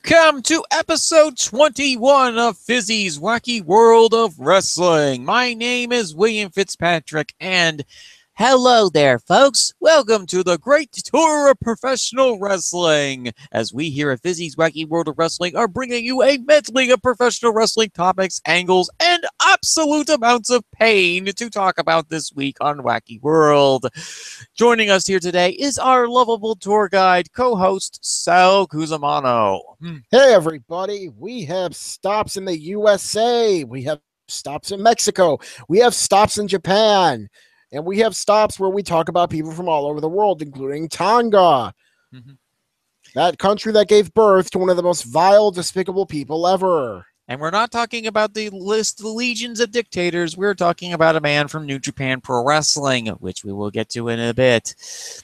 Welcome to episode 21 of Fizzy's Wacky World of Wrestling. My name is William Fizzpatrick, and hello there, folks. Welcome to the great tour of professional wrestling, as we here at Fizzy's Wacky World of Wrestling are bringing you a medley of professional wrestling topics, angles, and absolute amounts of pain to talk about this week on Wacky World. Joining us here today is our lovable tour guide, co-host Sal Cusmano. Hey, everybody. We have stops in the USA. We have stops in Mexico. We have stops in Japan. And we have stops where we talk about people from all over the world, including Tonga. That country that gave birth to one of the most vile, despicable people ever. And we're not talking about the list of legions of dictators. We're talking about a man from New Japan Pro Wrestling, which we will get to in a bit.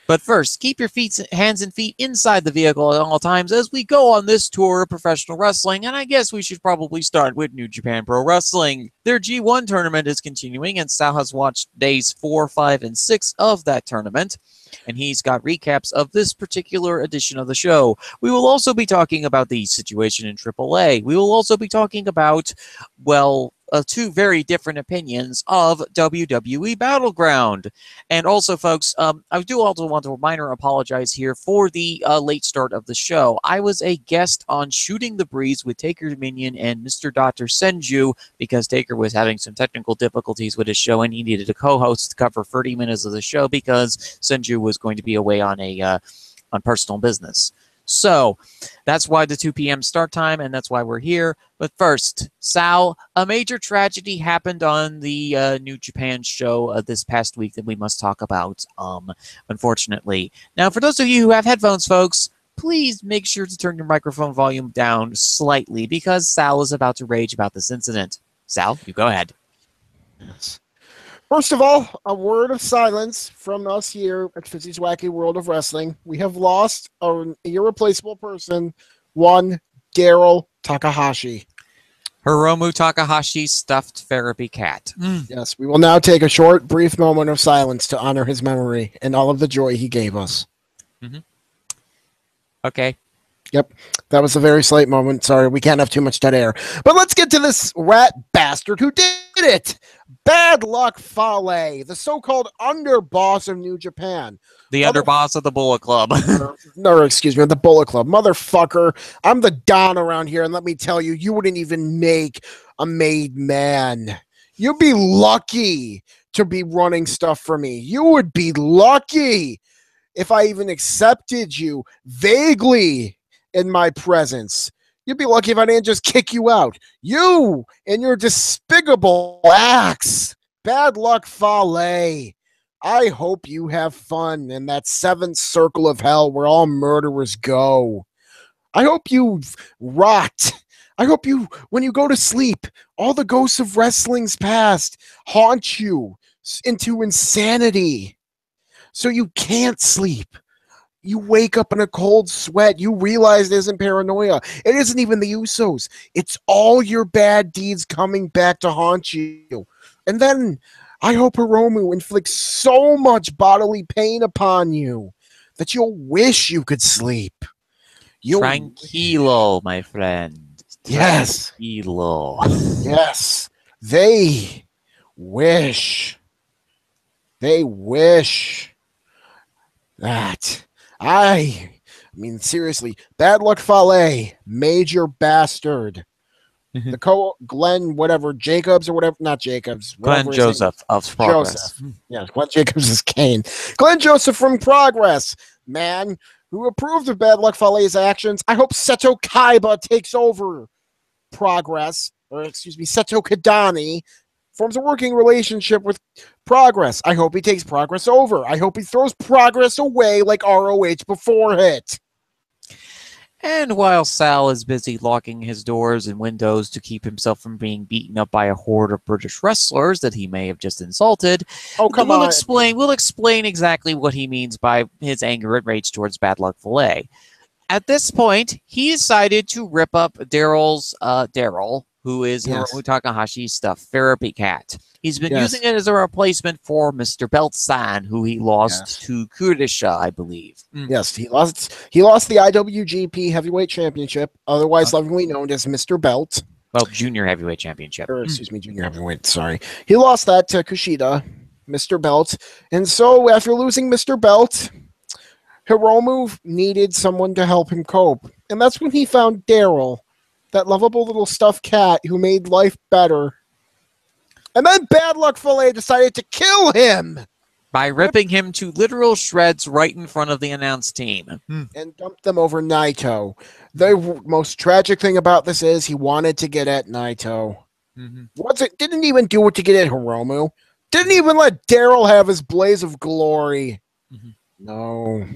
But first, keep your hands and feet inside the vehicle at all times as we go on this tour of professional wrestling. And I guess we should probably start with New Japan Pro Wrestling. Their G1 tournament is continuing, and Sal has watched days 4, 5, and 6 of that tournament. And he's got recaps of this particular edition of the show. We will also be talking about the situation in AAA. We will also be talking about, well, two very different opinions of WWE Battleground. And also, folks, I do also want to minor apologize here for the late start of the show. I was a guest on Shooting the Breeze with Taker Dominion and Mr. Dr. Senju because Taker was having some technical difficulties with his show and he needed a co-host to cover 30 minutes of the show because Senju was going to be away on on personal business. So that's why the 2 p.m. start time, and that's why we're here. But first, Sal, a major tragedy happened on the New Japan show this past week that we must talk about, unfortunately. Now, for those of you who have headphones, folks, please make sure to turn your microphone volume down slightly because Sal is about to rage about this incident. Sal, you go ahead. Yes. First of all, a word of silence from us here at Fizzy's Wacky World of Wrestling. We have lost an irreplaceable person, one Daryl Takahashi. Hiromu Takahashi's stuffed therapy cat. Yes, we will now take a short, brief moment of silence to honor his memory and all of the joy he gave us. Okay. Yep, that was a very slight moment. Sorry, we can't have too much dead air. But let's get to this rat bastard who did it. Bad Luck Fale, the so-called underboss of New Japan. The underboss of the Bullet Club. No, excuse me, the Bullet Club. Motherfucker, I'm the Don around here, and let me tell you, you wouldn't even make a made man. You'd be lucky to be running stuff for me. You would be lucky if I even accepted you vaguely in my presence. You'd be lucky if I didn't just kick you out. You and your despicable acts. Bad Luck Fale. I hope you have fun in that seventh circle of hell where all murderers go. I hope you rot. I hope you, when you go to sleep, all the ghosts of wrestling's past haunt you into insanity. So you can't sleep. You wake up in a cold sweat. You realize it isn't paranoia. It isn't even the Usos. It's all your bad deeds coming back to haunt you. And then I hope Hiromu inflicts so much bodily pain upon you that you'll wish you could sleep. Tranquilo, my friend. Yes. Tranquilo. Yes. They wish. They wish that. I mean, seriously, Bad Luck Fale, major bastard. The Glenn, whatever, Jacobs or whatever, not Jacobs. Glenn Joseph of Progress. Joseph. Yeah, Glenn Jacobs is Kane. Glenn Joseph from Progress, man, who approved of Bad Luck Fale's actions. I hope Seto Kaiba takes over Progress, or excuse me, Seto Kadani forms a working relationship with Progress. I hope he takes Progress over. I hope he throws Progress away like ROH before it. And while Sal is busy locking his doors and windows to keep himself from being beaten up by a horde of British wrestlers that he may have just insulted, we'll explain exactly what he means by his anger and rage towards Bad Luck Fale. At this point, he decided to rip up Daryl, who is Hiromu Takahashi's stuffed therapy cat. He's been using it as a replacement for Mr. Belt-san, who he lost to Kudisha, I believe. Yes, he lost the IWGP Heavyweight Championship, otherwise lovingly known as Mr. Belt. Well, Junior Heavyweight Championship. Or, excuse me, Junior Heavyweight, sorry. He lost that to Kushida, Mr. Belt. And so, after losing Mr. Belt, Hiromu needed someone to help him cope. And that's when he found Daryl, that lovable little stuffed cat who made life better. And then Bad Luck Fale decided to kill him by ripping him to literal shreds right in front of the announce team. And dumped them over Naito. The most tragic thing about this is he wanted to get at Naito. Didn't even do it to get at Hiromu. Didn't even let Daryl have his blaze of glory. No.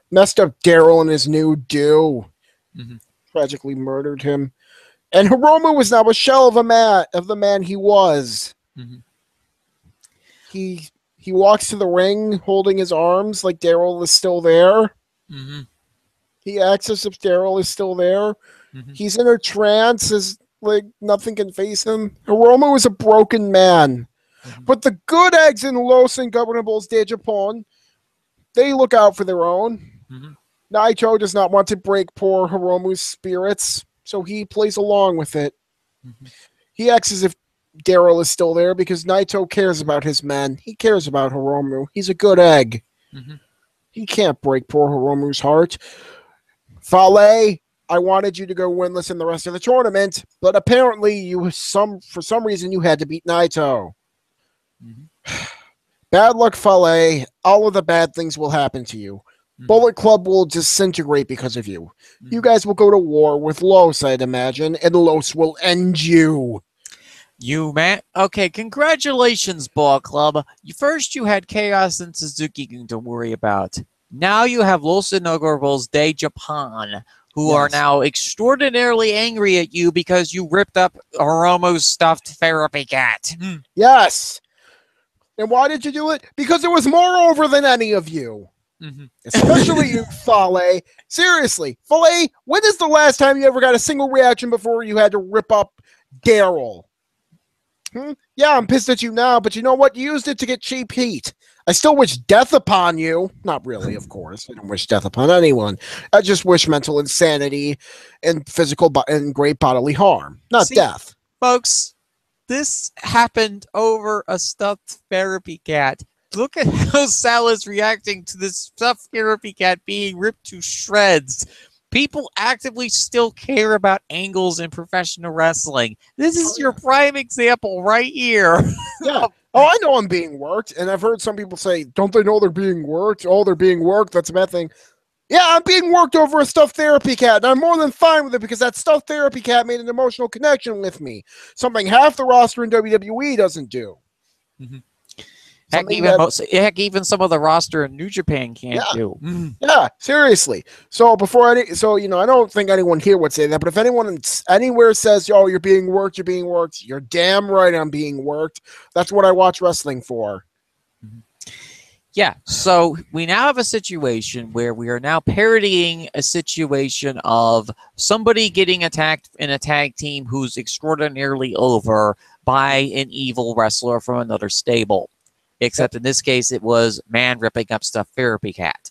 Messed up Daryl and his new do. Tragically murdered him. And Hiromu was now a shell of the man he was. He walks to the ring holding his arms like Daryl is still there. He acts as if Daryl is still there. He's in a trance as like nothing can face him. Hiromu is a broken man. But the good eggs in Los Ingobernables de Japón, they look out for their own. Naito does not want to break poor Hiromu's spirits, so he plays along with it. He acts as if Daryl is still there because Naito cares about his men. He cares about Hiromu. He's a good egg. He can't break poor Hiromu's heart. Fale, I wanted you to go winless in the rest of the tournament, but apparently for some reason you had to beat Naito. Bad Luck Fale, all of the bad things will happen to you. Bullet Club will disintegrate because of you. You guys will go to war with Los, I'd imagine, and Los will end you. Okay, congratulations, Bullet Club. First, you had Chaos and Suzuki to worry about. Now you have Los Ingobernables de Japón, who are now extraordinarily angry at you because you ripped up Hiromu's stuffed therapy cat. Yes. And why did you do it? Because it was more over than any of you. Especially you, Fale. Seriously, Fale, when is the last time you ever got a single reaction before you had to rip up Daryl? Yeah, I'm pissed at you now, but you know what? You used it to get cheap heat. I still wish death upon you. Not really, of course. I don't wish death upon anyone. I just wish mental insanity and physical and great bodily harm, not death. Folks, this happened over a stuffed therapy cat. Look at how Sal is reacting to this stuffed therapy cat being ripped to shreds. People actively still care about angles in professional wrestling. This is your prime example right here. Yeah. Oh, I know I'm being worked, and I've heard some people say, don't they know they're being worked? Oh, they're being worked. That's a bad thing. Yeah, I'm being worked over a stuffed therapy cat, and I'm more than fine with it because that stuffed therapy cat made an emotional connection with me. Something half the roster in WWE doesn't do. Heck, even some of the roster in New Japan can't do. Yeah, seriously. So I don't think anyone here would say that, but if anyone anywhere says, "Oh, you're being worked," you're damn right I'm being worked. That's what I watch wrestling for. Yeah, so we now have a situation where we are now parodying a situation of somebody getting attacked in a tag team who's extraordinarily over by an evil wrestler from another stable. Except in this case, it was man ripping up stuffed therapy cat.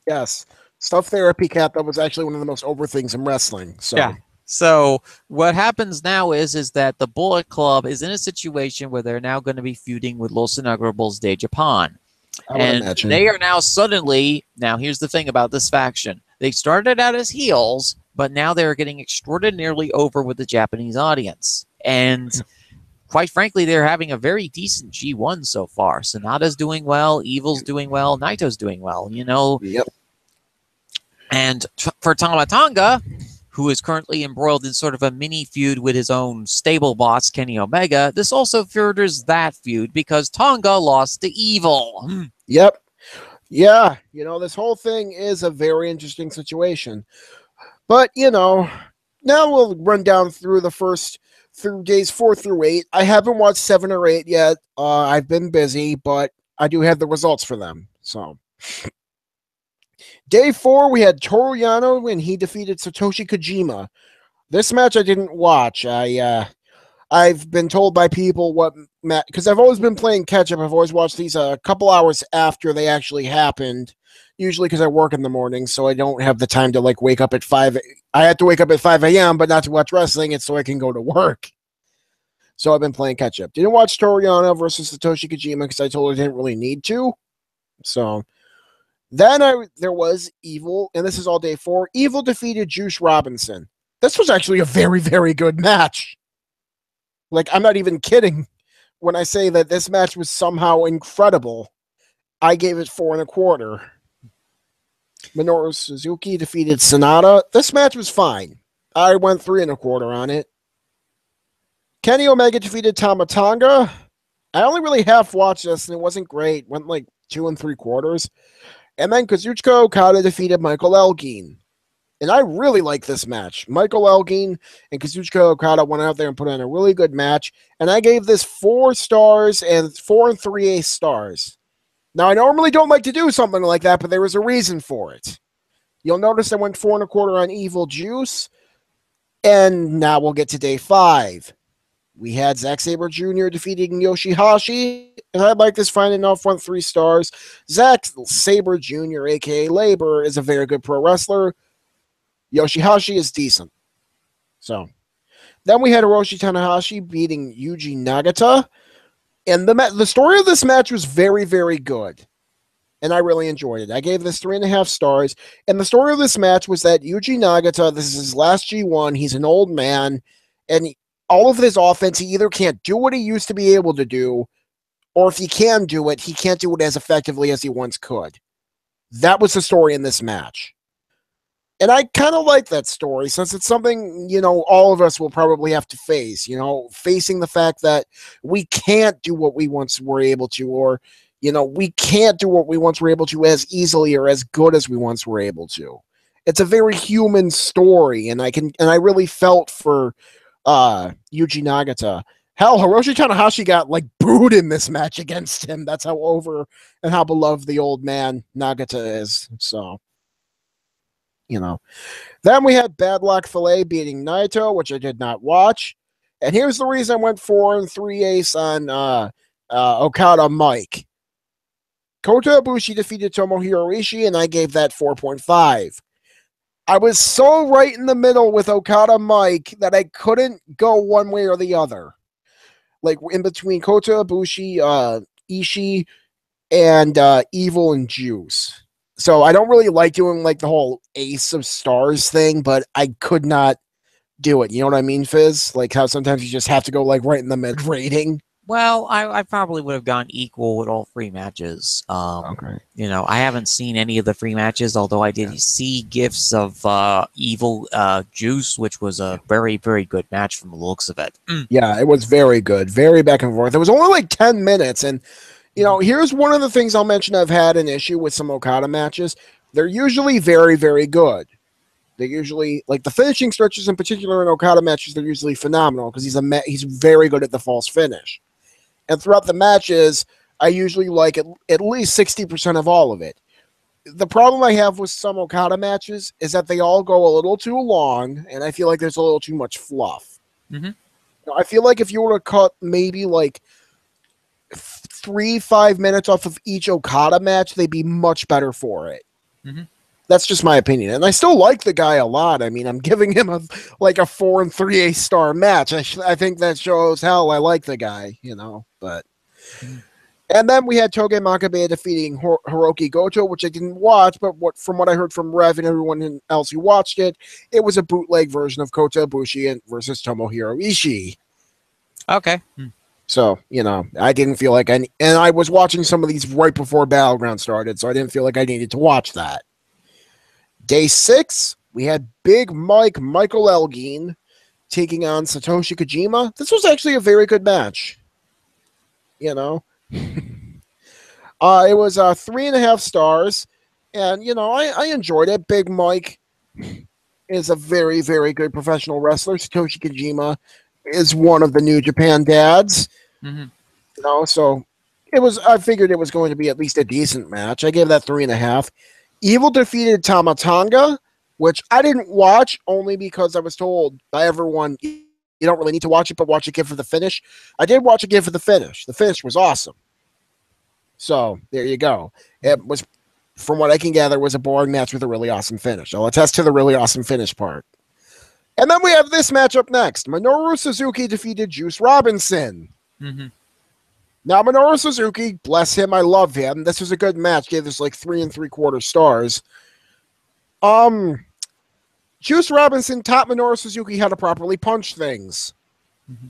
Yes, stuffed therapy cat. That was actually one of the most over things in wrestling. So. Yeah. So what happens now is that the Bullet Club is in a situation where they're now going to be feuding with Los Ingobernables de Japón. And they are now suddenly, here's the thing about this faction. They started out as heels, but now they're getting extraordinarily over with the Japanese audience. And quite frankly, they're having a very decent G1 so far. Sonata's doing well, Evil's doing well, Naito's doing well, Yep. And for Tama Tonga, who is currently embroiled in sort of a mini feud with his own stable boss, Kenny Omega, this also furthers that feud because Tonga lost to Evil. Yep. Yeah. This whole thing is a very interesting situation. But, now we'll run down through through days 4 through 8. I haven't watched 7 or 8 yet. I've been busy, but I do have the results for them. So, day 4, we had Toru Yano when he defeated Satoshi Kojima. This match I didn't watch. I I've been told by people what because I've always been playing catch up. I've always watched these a couple hours after they actually happened. Usually because I work in the morning, so I don't have the time to like wake up at 5. I have to wake up at 5 a.m., but not to watch wrestling. It's so I can go to work. So I've been playing catch up. Didn't watch Toriano versus Satoshi Kojima because I told her I didn't really need to. So then there was Evil, and this is all day 4. Evil defeated Juice Robinson. This was actually a very, very good match. Like, I'm not even kidding when I say that this match was somehow incredible. I gave it 4.25. Minoru Suzuki defeated Sonata. This match was fine. I went 3.25 on it. Kenny Omega defeated Tama Tonga. I only really half watched this, and it wasn't great. Went like 2.75. And then Kazuchika Okada defeated Michael Elgin. And I really like this match. Michael Elgin and Kazuchika Okada went out there and put on a really good match. And I gave this 4 stars and 4 3/8 stars. Now, I normally don't like to do something like that, but there was a reason for it. You'll notice I went 4.25 on Evil Juice. And now we'll get to day 5. We had Zack Sabre Jr. defeating Yoshihashi, and I like this fine enough, went 3 stars. Zack Sabre Jr., a.k.a. Labor, is a very good pro wrestler. Yoshihashi is decent. So, then we had Hiroshi Tanahashi beating Yuji Nagata, and the story of this match was very, very good, and I really enjoyed it. I gave this 3.5 stars, and the story of this match was that Yuji Nagata, this is his last G1, he's an old man, and all of his offense, he either can't do what he used to be able to do, or if he can do it, he can't do it as effectively as he once could. That was the story in this match. And I kind of like that story since it's something, all of us will probably have to face, facing the fact that we can't do what we once were able to, or, we can't do what we once were able to as easily or as good as we once were able to. It's a very human story, and I really felt for Yuji Nagata. Hell, Hiroshi Tanahashi got like booed in this match against him. That's how over and how beloved the old man Nagata is. So, Then we had Bad Luck Fale beating Naito, which I did not watch. And here's the reason I went 4 3/8 on Okada Mike. Kota Ibushi defeated Tomohiro Ishii, and I gave that 4.5. I was so right in the middle with Okada Mike that I couldn't go one way or the other. Like in between Kota Ibushi, Ishii, and Evil and Juice. So I don't really like doing like the whole ace of stars thing, but I could not do it. You know what I mean, Fizz? Like how sometimes you just have to go like right in the mid rating. Well, I probably would have gone equal with all 3 matches. Okay. I haven't seen any of the 3 matches, although I did see gifs of Evil Juice, which was a very, very good match from the looks of it. Yeah, it was very good. Very back and forth. It was only like 10 minutes. And, here's one of the things I'll mention I've had an issue with some Okada matches. They're usually very, very good. They're usually, like the finishing stretches in particular in Okada matches, they're usually phenomenal because he's very good at the false finish. And throughout the matches, I usually like at least 60% of all of it. The problem I have with some Okada matches is that they all go a little too long, and I feel like there's a little too much fluff. I feel like if you were to cut maybe like 3-5 minutes off of each Okada match, they'd be much better for it. That's just my opinion. And I still like the guy a lot. I mean, I'm giving him a 4 3/8 star match. I think that shows how I like the guy, but. And then we had Toge Makabe defeating Hiroki Goto, which I didn't watch, but from what I heard from Rev and everyone else who watched it, it was a bootleg version of Kota Ibushi versus Tomohiro Ishii. Okay. So, I didn't feel like and I was watching some of these right before Battleground started, so I didn't feel like I needed to watch that. Day 6, we had Big Michael Elgin taking on Satoshi Kojima. This was actually a very good match. It was 3.5 stars, and I enjoyed it. Big Mike is a very, very good professional wrestler. Satoshi Kojima is one of the New Japan dads. So I figured it was going to be at least a decent match. I gave that 3.5. Evil defeated Tama Tonga, which I didn't watch only because I was told by everyone you don't really need to watch it, but watch it again for the finish. I did watch it again for the finish. The finish was awesome. So there you go. It was, from what I can gather, was a boring match with a really awesome finish. I'll attest to the really awesome finish part. And then we have this matchup next. Minoru Suzuki defeated Juice Robinson. Mm-hmm. Now, Minoru Suzuki, bless him, I love him. This was a good match. Gave us like 3 3/4 stars. Juice Robinson taught Minoru Suzuki how to properly punch things. Mm-hmm.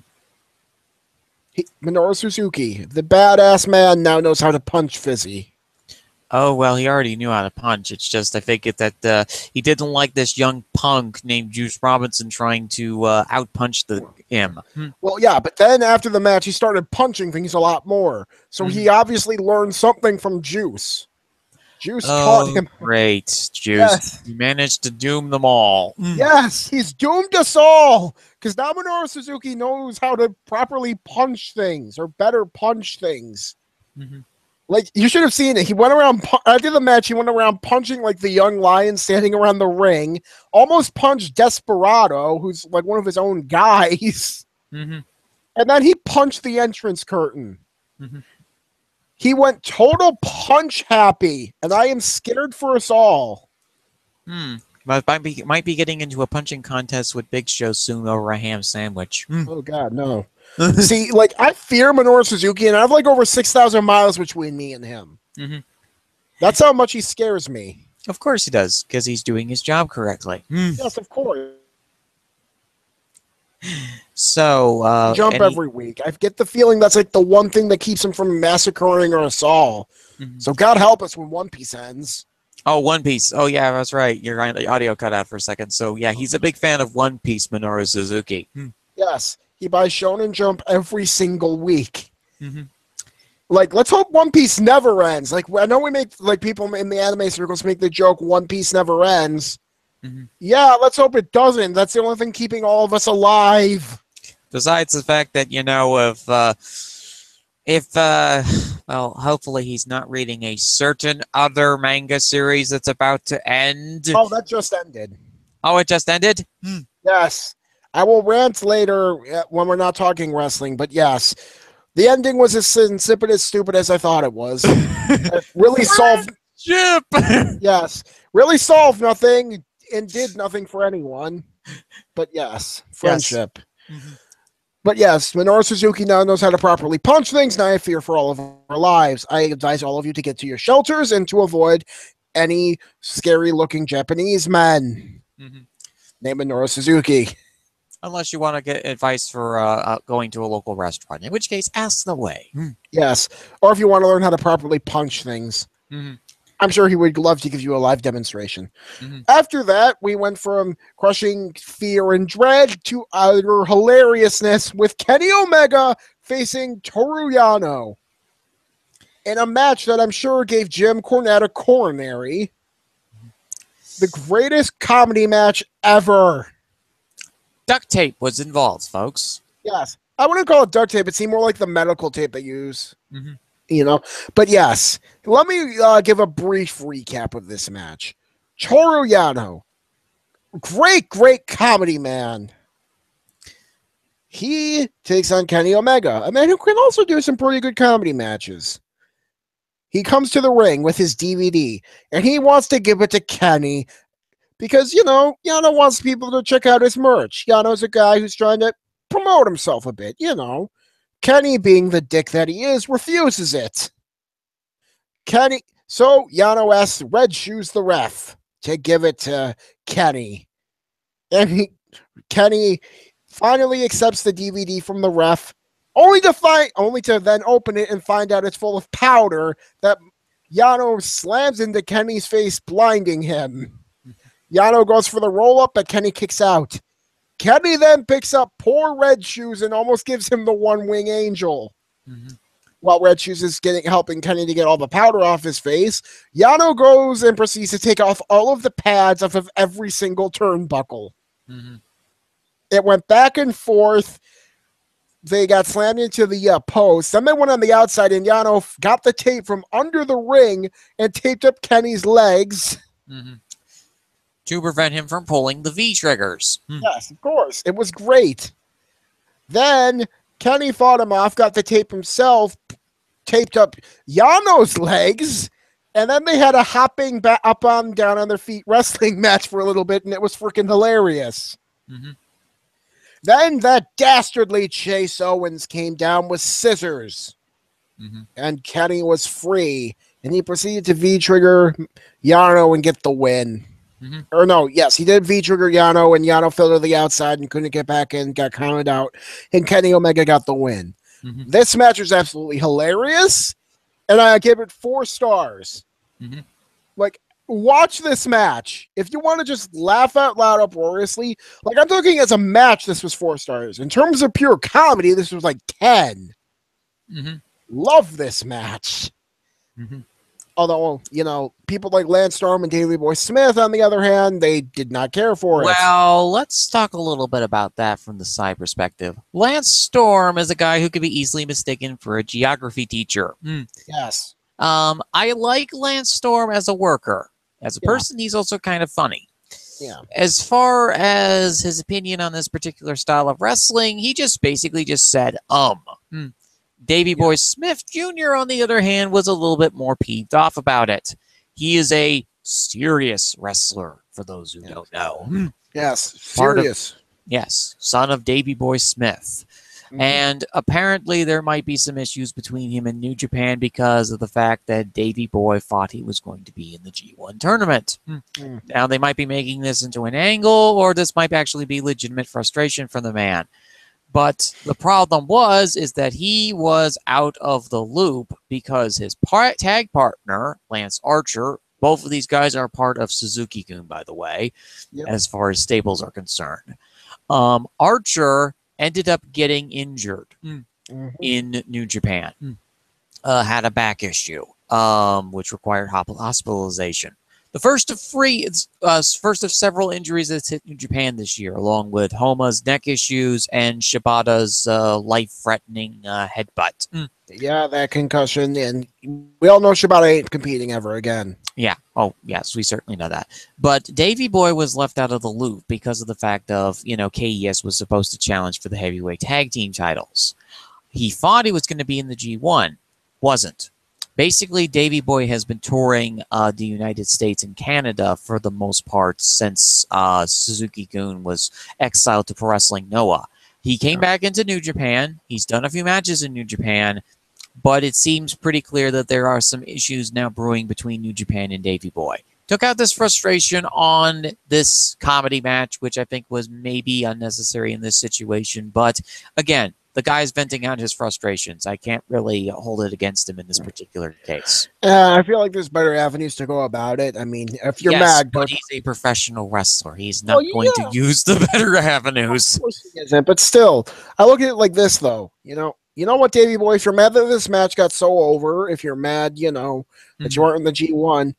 Minoru Suzuki, the badass man, now knows how to punch Fizzy. Oh, well, he already knew how to punch. It's just I figured that he didn't like this young punk named Juice Robinson trying to outpunch him. Well, yeah, but then after the match, he started punching things a lot more. So he obviously learned something from Juice. Juice taught him. Great, Juice. Yes. You managed to doom them all. Yes, he's doomed us all. Because now Minoru Suzuki knows how to properly punch things, or better punch things. Mm-hmm. Like, you should have seen it. He went around, after the match, he went around punching, like, the young lion standing around the ring. Almost punched Desperado, who's, like, one of his own guys. Mm-hmm. And then he punched the entrance curtain. Mm-hmm. He went total punch happy, and I am scared for us all. But might be getting into a punching contest with Big Show soon over a ham sandwich. Oh, God, no. See, like, I fear Minoru Suzuki, and I have, like, over 6,000 miles between me and him. Mm-hmm. That's how much he scares me. Of course he does, because he's doing his job correctly. Yes, of course. So, jump every week. I get the feeling that's like the one thing that keeps him from massacring us all. Mm-hmm. So God help us when One Piece ends. Oh, One Piece. Oh, yeah, that's right. You're right. The audio cut out for a second. So, yeah, he's a big fan of One Piece, Minoru Suzuki. Yes, he buys Shonen Jump every single week. Mm-hmm. Like, let's hope One Piece never ends. Like, I know we make, like, people in the anime circles make the joke One Piece never ends. Mm-hmm. Yeah, let's hope it doesn't. That's the only thing keeping all of us alive. Besides the fact that, you know, well, hopefully he's not reading a certain other manga series that's about to end. Oh, that just ended. Oh, it just ended? Yes. I will rant later when we're not talking wrestling, but yes. The ending was as insipid as stupid as I thought it was. It really solved... Yes. Really solved nothing and did nothing for anyone. But yes, friendship. Yes. Mm-hmm. But yes, Minoru Suzuki now knows how to properly punch things. Now I fear for all of our lives. I advise all of you to get to your shelters and to avoid any scary-looking Japanese men. Mm-hmm. Named Minoru Suzuki. Unless you want to get advice for going to a local restaurant, in which case, ask the way. Yes, or if you want to learn how to properly punch things. Mm-hmm. I'm sure he would love to give you a live demonstration. Mm-hmm. After that, we went from crushing fear and dread to utter hilariousness with Kenny Omega facing Toru Yano in a match that I'm sure gave Jim Cornette a coronary. The greatest comedy match ever. Duct tape was involved, folks. Yes. I wouldn't call it duct tape. It seemed more like the medical tape they use. Mm-hmm. You know, but yes, let me give a brief recap of this match. Toru Yano, great comedy man. He takes on Kenny Omega, a man who can also do some pretty good comedy matches. He comes to the ring with his DVD, and he wants to give it to Kenny because, you know, Yano wants people to check out his merch. Yano's a guy who's trying to promote himself a bit, you know. Kenny, being the dick that he is, refuses it. So Yano asks Red Shoes the ref to give it to Kenny. And Kenny finally accepts the DVD from the ref, only to then open it and find out it's full of powder that Yano slams into Kenny's face, blinding him. Yano goes for the roll-up, but Kenny kicks out. Kenny then picks up poor Red Shoes and almost gives him the one-wing angel. Mm-hmm. While Red Shoes is helping Kenny to get all the powder off his face, Yano goes and proceeds to take off all of the pads off of every single turnbuckle. Mm-hmm. It went back and forth. They got slammed into the post. Then they went on the outside, and Yano got the tape from under the ring and taped up Kenny's legs. Mm-hmm. To prevent him from pulling the V-triggers. Yes, of course. It was great. Then Kenny fought him off, got the tape himself, taped up Yano's legs, and then they had a hopping up on down on their feet wrestling match for a little bit, and it was freaking hilarious. Mm-hmm. Then that dastardly Chase Owens came down with scissors, and Kenny was free, and he proceeded to V-trigger Yano and get the win. Or no, yes, he did V-trigger Yano, and Yano fell to the outside and couldn't get back in, got counted out, and Kenny Omega got the win. This match was absolutely hilarious, and I give it 4 stars. Like, watch this match. If you want to just laugh out loud uproariously, like, I'm talking as a match, this was 4 stars. In terms of pure comedy, this was like 10. Love this match. Although, you know, people like Lance Storm and Davey Boy Smith, on the other hand, they did not care for it. Well, let's talk a little bit about that from the side perspective. Lance Storm is a guy who could be easily mistaken for a geography teacher. Yes. I like Lance Storm as a worker. As a person, he's also kind of funny. Yeah. As far as his opinion on this particular style of wrestling, he just basically just said, Davey Boy Smith Jr., on the other hand, was a little bit more peeved off about it. He is a serious wrestler, for those who don't know. Yes, serious. Yes, son of Davey Boy Smith. And apparently there might be some issues between him and New Japan because of the fact that Davey Boy thought he was going to be in the G1 tournament. Now, they might be making this into an angle, or this might actually be legitimate frustration from the man. But the problem is that he was out of the loop because his tag partner, Lance Archer, both of these guys are part of Suzuki-gun, by the way, as far as stables are concerned. Archer ended up getting injured in New Japan, had a back issue, which required hospitalization. The first of several injuries that's hit New Japan this year, along with Homa's neck issues and Shibata's life-threatening headbutt. Yeah, that concussion, and we all know Shibata ain't competing ever again. Yeah. Oh, yes, we certainly know that. But Davey Boy was left out of the loop because of the fact of, KES was supposed to challenge for the heavyweight tag team titles. He thought he was going to be in the G1. Wasn't. Basically, Davey Boy has been touring the United States and Canada for the most part since Suzuki-gun was exiled to Pro Wrestling Noah. He came back into New Japan. He's done a few matches in New Japan, but it seems pretty clear that there are some issues now brewing between New Japan and Davey Boy. Took out this frustration on this comedy match, which I think was maybe unnecessary in this situation. But again, the guy's venting out his frustrations. I can't really hold it against him in this particular case. I feel like there's better avenues to go about it. I mean, if you're mad, but he's a professional wrestler. He's not going to use the better avenues. Of course he isn't, but still, I look at it like this, though. You know what, Davey Boy? If you're mad that this match got so over, if you're mad, that you aren't in the G1,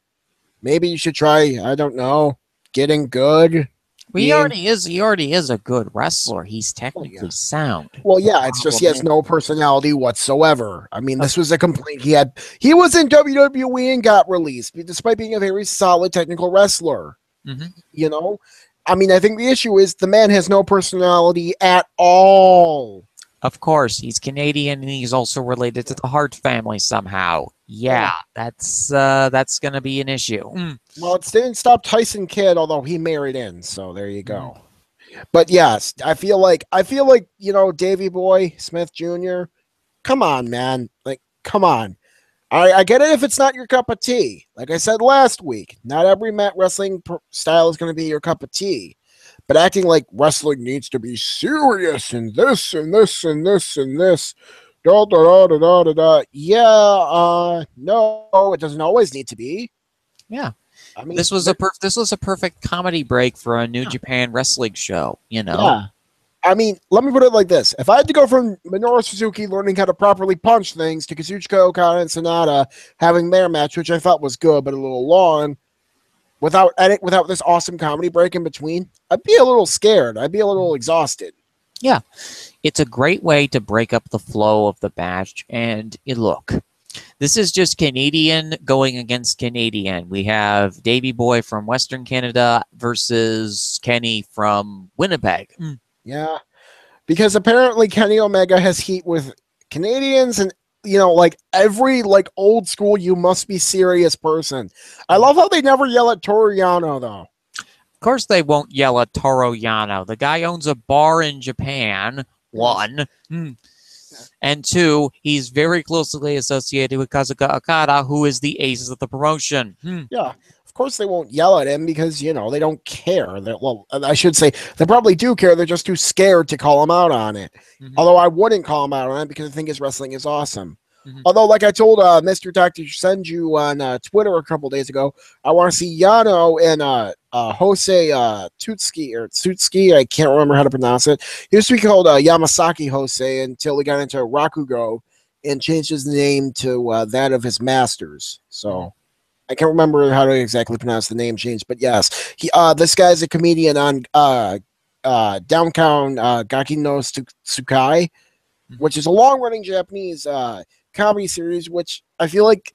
maybe you should try, I don't know, getting good. Well, he already is a good wrestler. He's technically sound. Well, yeah, it's just he has no personality whatsoever. I mean, this was a complaint he had. He was in WWE and got released, despite being a very solid technical wrestler. I mean, I think the issue is the man has no personality at all. Of course, he's Canadian and he's also related to the Hart family somehow. Yeah, that's going to be an issue. Well, it didn't stop Tyson Kidd, although he married in, so there you go. But yes, I feel like Davey Boy Smith Jr. Come on, man, like come on. I get it if it's not your cup of tea. Like I said last week, not every wrestling style is going to be your cup of tea. But acting like wrestling needs to be serious and this and this and this and this, da da da da da da. Yeah, no, it doesn't always need to be. Yeah, I mean, this was a perfect comedy break for a New Japan wrestling show. Yeah. I mean, let me put it like this: if I had to go from Minoru Suzuki learning how to properly punch things to Kazuchika Okada and Sonata having their match, which I thought was good but a little long, without this awesome comedy break in between, I'd be a little scared. I'd be a little exhausted. Yeah, it's a great way to break up the flow of the match. And look, this is just Canadian going against Canadian. We have Davey Boy from Western Canada versus Kenny from Winnipeg. Yeah. because apparently Kenny Omega has heat with Canadians and like every like old school you must be serious person. I love how they never yell at Toriano though. Of course, they won't yell at Toru Yano. The guy owns a bar in Japan. Yes. One. And two, he's very closely associated with Kazuka Okada, who is the ace of the promotion. Yeah. Of course they won't yell at him because, they don't care. Well, I should say they probably do care. They're just too scared to call him out on it. Although I wouldn't call him out on it because I think his wrestling is awesome. Although, like I told Mr. Dr. Senju on Twitter a couple days ago, I want to see Yano and Jose Tutsuki. I can't remember how to pronounce it. He used to be called Yamasaki Jose until he got into Rakugo and changed his name to that of his masters. So I can't remember how to exactly pronounce the name change, but yes, this guy's a comedian on Downtown Gaki no Tsukai, which is a long-running Japanese comedy series, which I feel like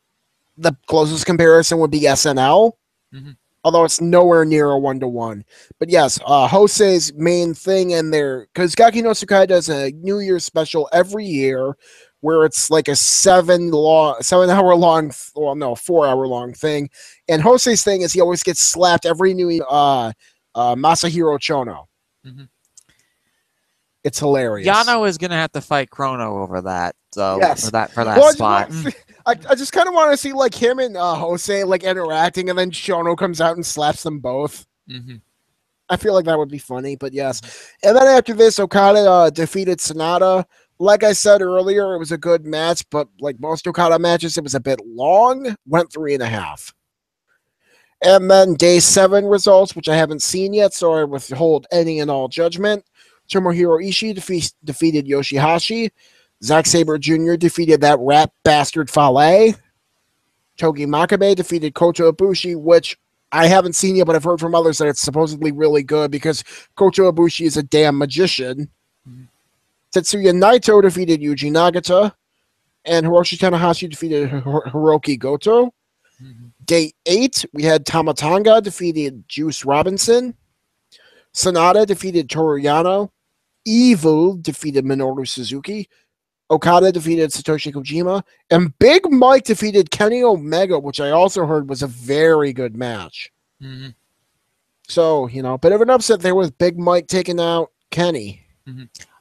the closest comparison would be SNL, although it's nowhere near a 1-to-1. But yes, Jose's main thing in there, because Gaki no Tsukai does a New Year's special every year where it's like a 4-hour long thing. And Jose's thing is he always gets slapped every New Year, Masahiro Chono. It's hilarious. Yano is going to have to fight Chrono over that. So yes. for that spot. I just kind of want to see like him and Jose like interacting, and then Chono comes out and slaps them both. I feel like that would be funny, but yes. And then after this, Okada defeated Sonata. Like I said earlier, it was a good match, but like most Okada matches, it was a bit long. Went 3.5. And then day 7 results, which I haven't seen yet, so I withhold any and all judgment. Tomohiro Ishii defeated Yoshihashi. Zack Sabre Jr. defeated that rat bastard Fale. Togi Makabe defeated Kota Ibushi, which I haven't seen yet, but I've heard from others that it's supposedly really good because Kota Ibushi is a damn magician. Tetsuya Naito defeated Yuji Nagata. And Hiroshi Tanahashi defeated Hiroki Goto. Day 8, we had Tamatanga defeated Juice Robinson. Sonata defeated Toru Yano. Evil defeated Minoru Suzuki. Okada defeated Satoshi Kojima. And Big Mike defeated Kenny Omega, which I also heard was a very good match. So, bit of an upset there with Big Mike taking out Kenny.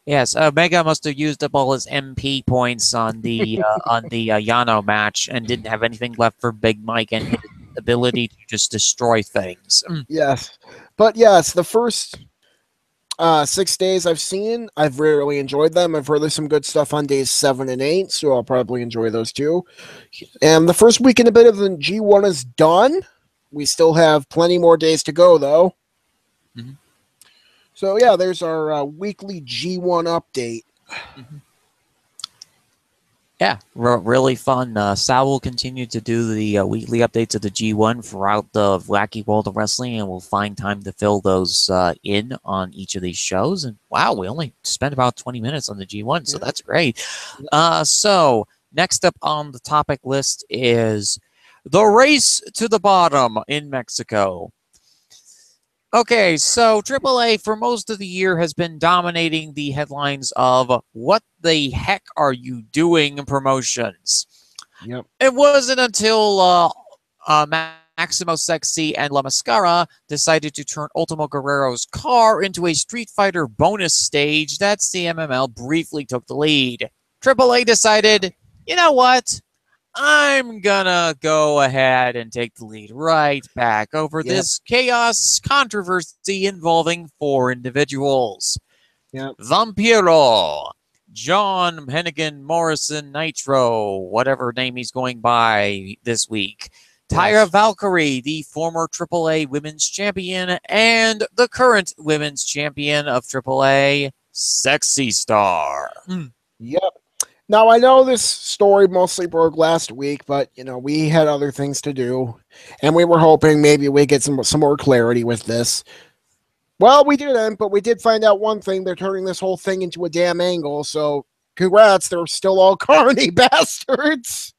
Yes, Omega must have used up all his MP points on the Yano match and didn't have anything left for Big Mike and his ability to just destroy things. Yes. But yes, the first 6 days I've really enjoyed them. I've heard there's some good stuff on days 7 and 8, so I'll probably enjoy those too. And the first week and a bit of the G1 is done. We still have plenty more days to go, though. So yeah, there's our weekly G1 update. Yeah, really fun. Sal will continue to do the weekly updates of the G1 throughout the Wacky World of Wrestling, and we'll find time to fill those in on each of these shows. And wow, we only spent about 20 minutes on the G1, so that's great. So next up on the topic list is the race to the bottom in Mexico. Okay, so AAA for most of the year has been dominating the headlines of what the heck are you doing promotions. Yep. It wasn't until Maximo Sexy and La Mascara decided to turn Ultimo Guerrero's car into a Street Fighter bonus stage that CMML briefly took the lead. AAA decided, you know what? I'm gonna go ahead and take the lead right back over this chaos controversy involving 4 individuals. Vampiro, John Hennigan Morrison Nitro, whatever name he's going by this week. Tyra Valkyrie, the former AAA Women's Champion and the current Women's Champion of AAA, Sexy Star. Yep. Now, I know this story mostly broke last week, but, we had other things to do, and we were hoping maybe we get some more clarity with this. Well, we didn't, but we did find out one thing. They're turning this whole thing into a damn angle, so congrats. They're still all carny bastards.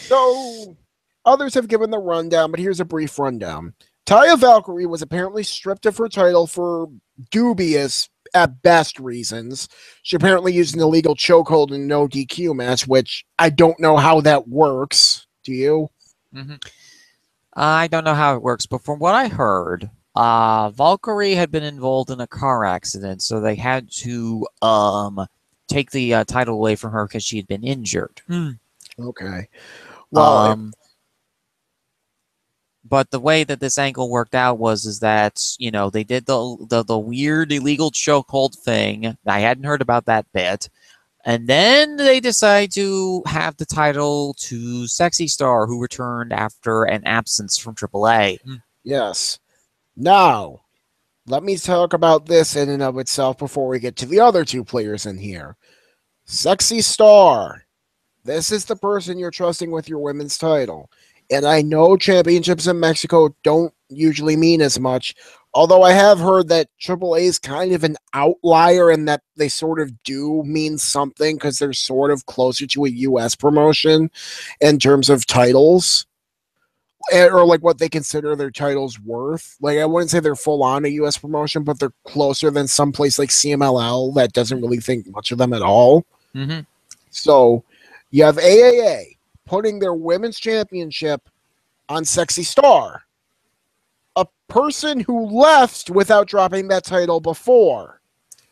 So, others have given the rundown, but here's a brief rundown. Taya Valkyrie was apparently stripped of her title for dubious at best reasons. She apparently used an illegal chokehold in a no DQ match, which I don't know how that works. Do you? Mm-hmm. I don't know how it works, but from what I heard, Valkyrie had been involved in a car accident, so they had to take the title away from her because she had been injured. Okay. Well, but the way that this angle worked out is that they did the weird illegal chokehold thing. I hadn't heard about that bit. And then they decide to have the title to Sexy Star, who returned after an absence from AAA. Yes. Now, let me talk about this in and of itself before we get to the other two players in here. Sexy Star. This is the person you're trusting with your women's title. And I know championships in Mexico don't usually mean as much, although I have heard that AAA is kind of an outlier in that they sort of do mean something because they're sort of closer to a U.S. promotion in terms of titles. Or like what they consider their titles worth. Like I wouldn't say they're full on a U.S. promotion, but they're closer than some place like CMLL that doesn't really think much of them at all. Mm-hmm. So you have AAA putting their women's championship on Sexy Star, a person who left without dropping that title before.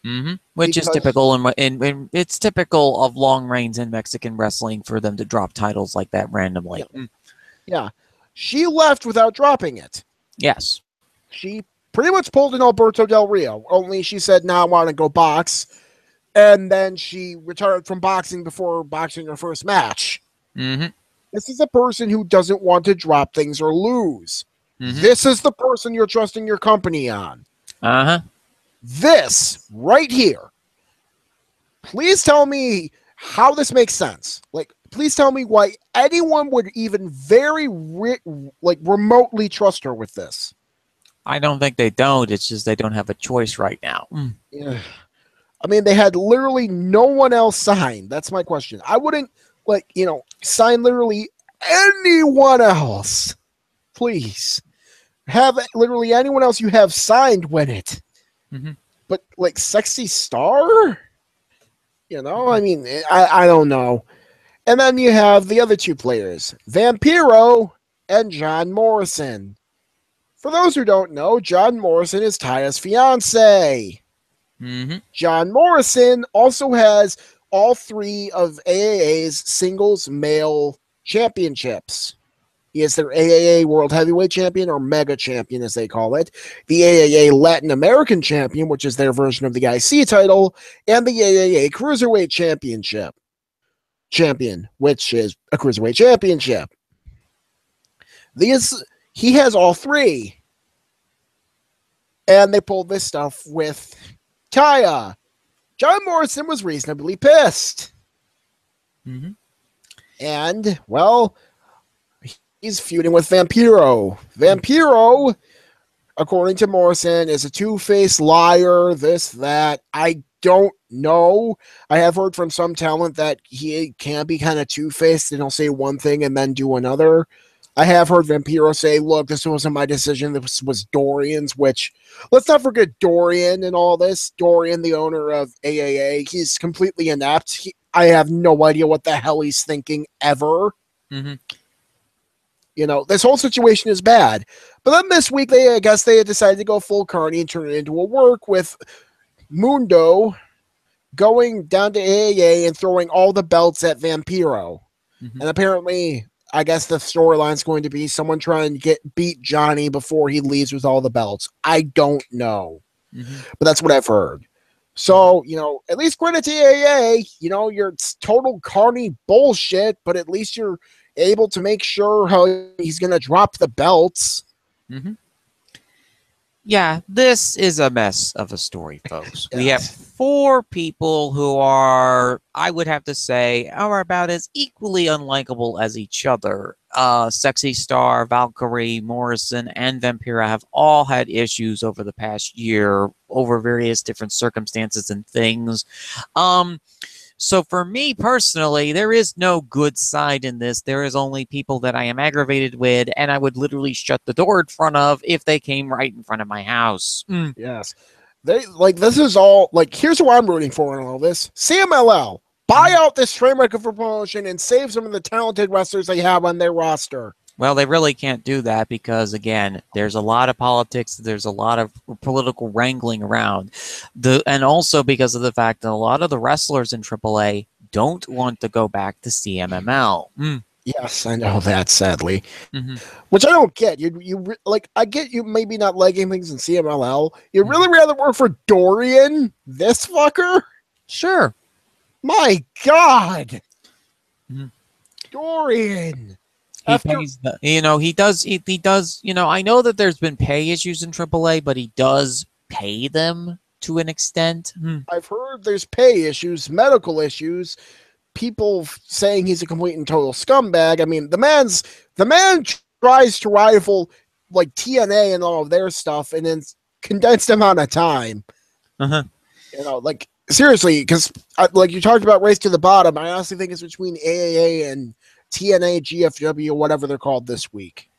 Mm-hmm. Which is typical, and it's typical of long reigns in Mexican wrestling for them to drop titles like that randomly. Yeah. She left without dropping it. Yes. She pretty much pulled an Alberto Del Rio, only she said, "Now I want to go box." And then she retired from boxing before boxing her first match. Mm-hmm. This is a person who doesn't want to drop things or lose. Mm-hmm. This is the person you're trusting your company on. Uh-huh. This right here. Please tell me how this makes sense. Like, please tell me why anyone would even remotely trust her with this. I don't think they don't. It's just they don't have a choice right now. Yeah. I mean, they had literally no one else signed. That's my question. I wouldn't, sign literally anyone else. Please. Have literally anyone else you have signed win it. Mm-hmm. But, Sexy Star? I mean, I don't know. And then you have the other two players, Vampiro and John Morrison. For those who don't know, John Morrison is Taya's fiance. Mm-hmm. John Morrison also has all three of AAA's singles male championships. He is their AAA World Heavyweight Champion, or Mega Champion as they call it, the AAA Latin American Champion, which is their version of the IC title, and the AAA Cruiserweight Champion, which is a Cruiserweight Championship. He has all three. And they pulled this stuff with Taya. John Morrison was reasonably pissed. Mm-hmm. And, well, he's feuding with Vampiro. Vampiro, according to Morrison, is a two-faced liar, this, that. I don't know. I have heard from some talent that he can be kind of two-faced and he'll say one thing and then do another. I have heard Vampiro say, "Look, this wasn't my decision. This was Dorian's," which, let's not forget Dorian and all this. Dorian, the owner of AAA, he's completely inept. I have no idea what the hell he's thinking ever. Mm-hmm. This whole situation is bad. But then this week, I guess they had decided to go full carny and turn it into a work with Mundo going down to AAA and throwing all the belts at Vampiro. Mm-hmm. And apparently, I guess the storyline's going to be someone trying to beat Johnny before he leaves with all the belts. I don't know. Mm-hmm. But that's what I've heard. So, at least credit to AAA. You're total carny bullshit, but at least you're able to make sure how he's going to drop the belts. Mm-hmm. Yeah, this is a mess of a story, folks. Yes. We have four people who are, I would have to say, are about as equally unlikable as each other. Sexy Star, Valkyrie, Morrison, and Vampira have all had issues over the past year over various different circumstances and things. So for me personally, there is no good side in this. There is only people that I am aggravated with, and I would literally shut the door in front of if they came right in front of my house. Yes. They like this is all like here's who I'm rooting for in all this. CMLL. Buy out this train wreck of a promotion and save some of the talented wrestlers they have on their roster. Well, they really can't do that because, again, there's a lot of politics. There's a lot of political wrangling around. And also because of the fact that a lot of the wrestlers in AAA don't want to go back to CMML. Yes, I know that, sadly. Mm-hmm. Which I don't get. You like I get you maybe not liking things in CMLL. You'd really rather work for Dorian, this fucker? Sure. My God. Mm-hmm. Dorian. He pays he does, I know that there's been pay issues in AAA, but he does pay them to an extent. I've heard there's pay issues, medical issues, people saying he's a complete and total scumbag. I mean, the man tries to rival like TNA and all of their stuff in a condensed amount of time. Like seriously, because like you talked about Race to the Bottom, I honestly think it's between AAA and TNA, GFW, whatever they're called this week.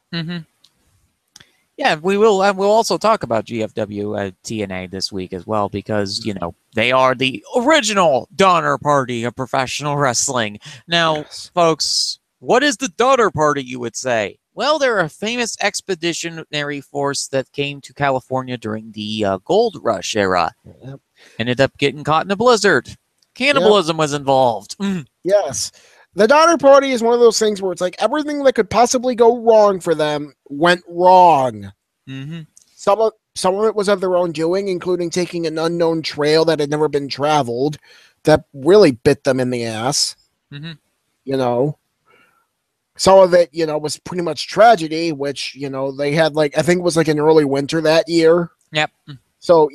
Yeah, we will. And we'll also talk about GFW TNA this week as well because, they are the original Donner Party of professional wrestling. Now, folks, what is the Donner Party, you would say? Well, they're a famous expeditionary force that came to California during the Gold Rush era. Ended up getting caught in a blizzard. Cannibalism was involved. Yes. The Donner Party is one of those things where it's like everything that could possibly go wrong for them went wrong. Some of it was of their own doing, including taking an unknown trail that had never been traveled that really bit them in the ass. Some of it, was pretty much tragedy, which, they had I think it was an early winter that year. Yep. So,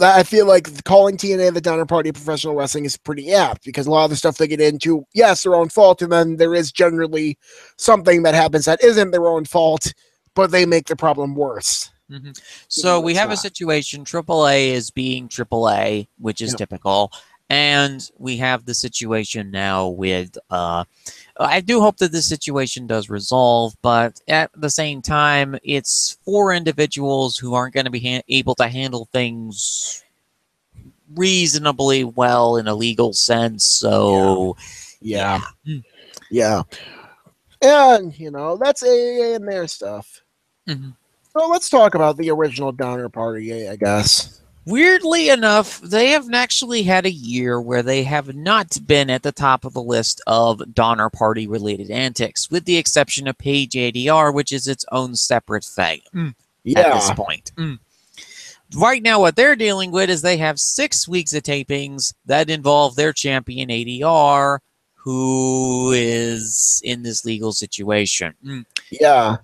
I feel like calling TNA the Donner Party of professional wrestling is pretty apt because a lot of the stuff they get into, yes, their own fault, and then there is generally something that happens that isn't their own fault, but they make the problem worse. So we have a situation. AAA is being AAA, which is typical, and we have the situation now with. I do hope that this situation does resolve, but at the same time, it's 4 individuals who aren't going to be able to handle things reasonably well in a legal sense. So, yeah. And, that's AA and their stuff. So let's talk about the original Donner Party, I guess. Weirdly enough, they have actually had a year where they have not been at the top of the list of Donner Party-related antics, with the exception of Page ADR, which is its own separate thing at this point. Right now, what they're dealing with is they have 6 weeks of tapings that involve their champion ADR, who is in this legal situation. Yeah.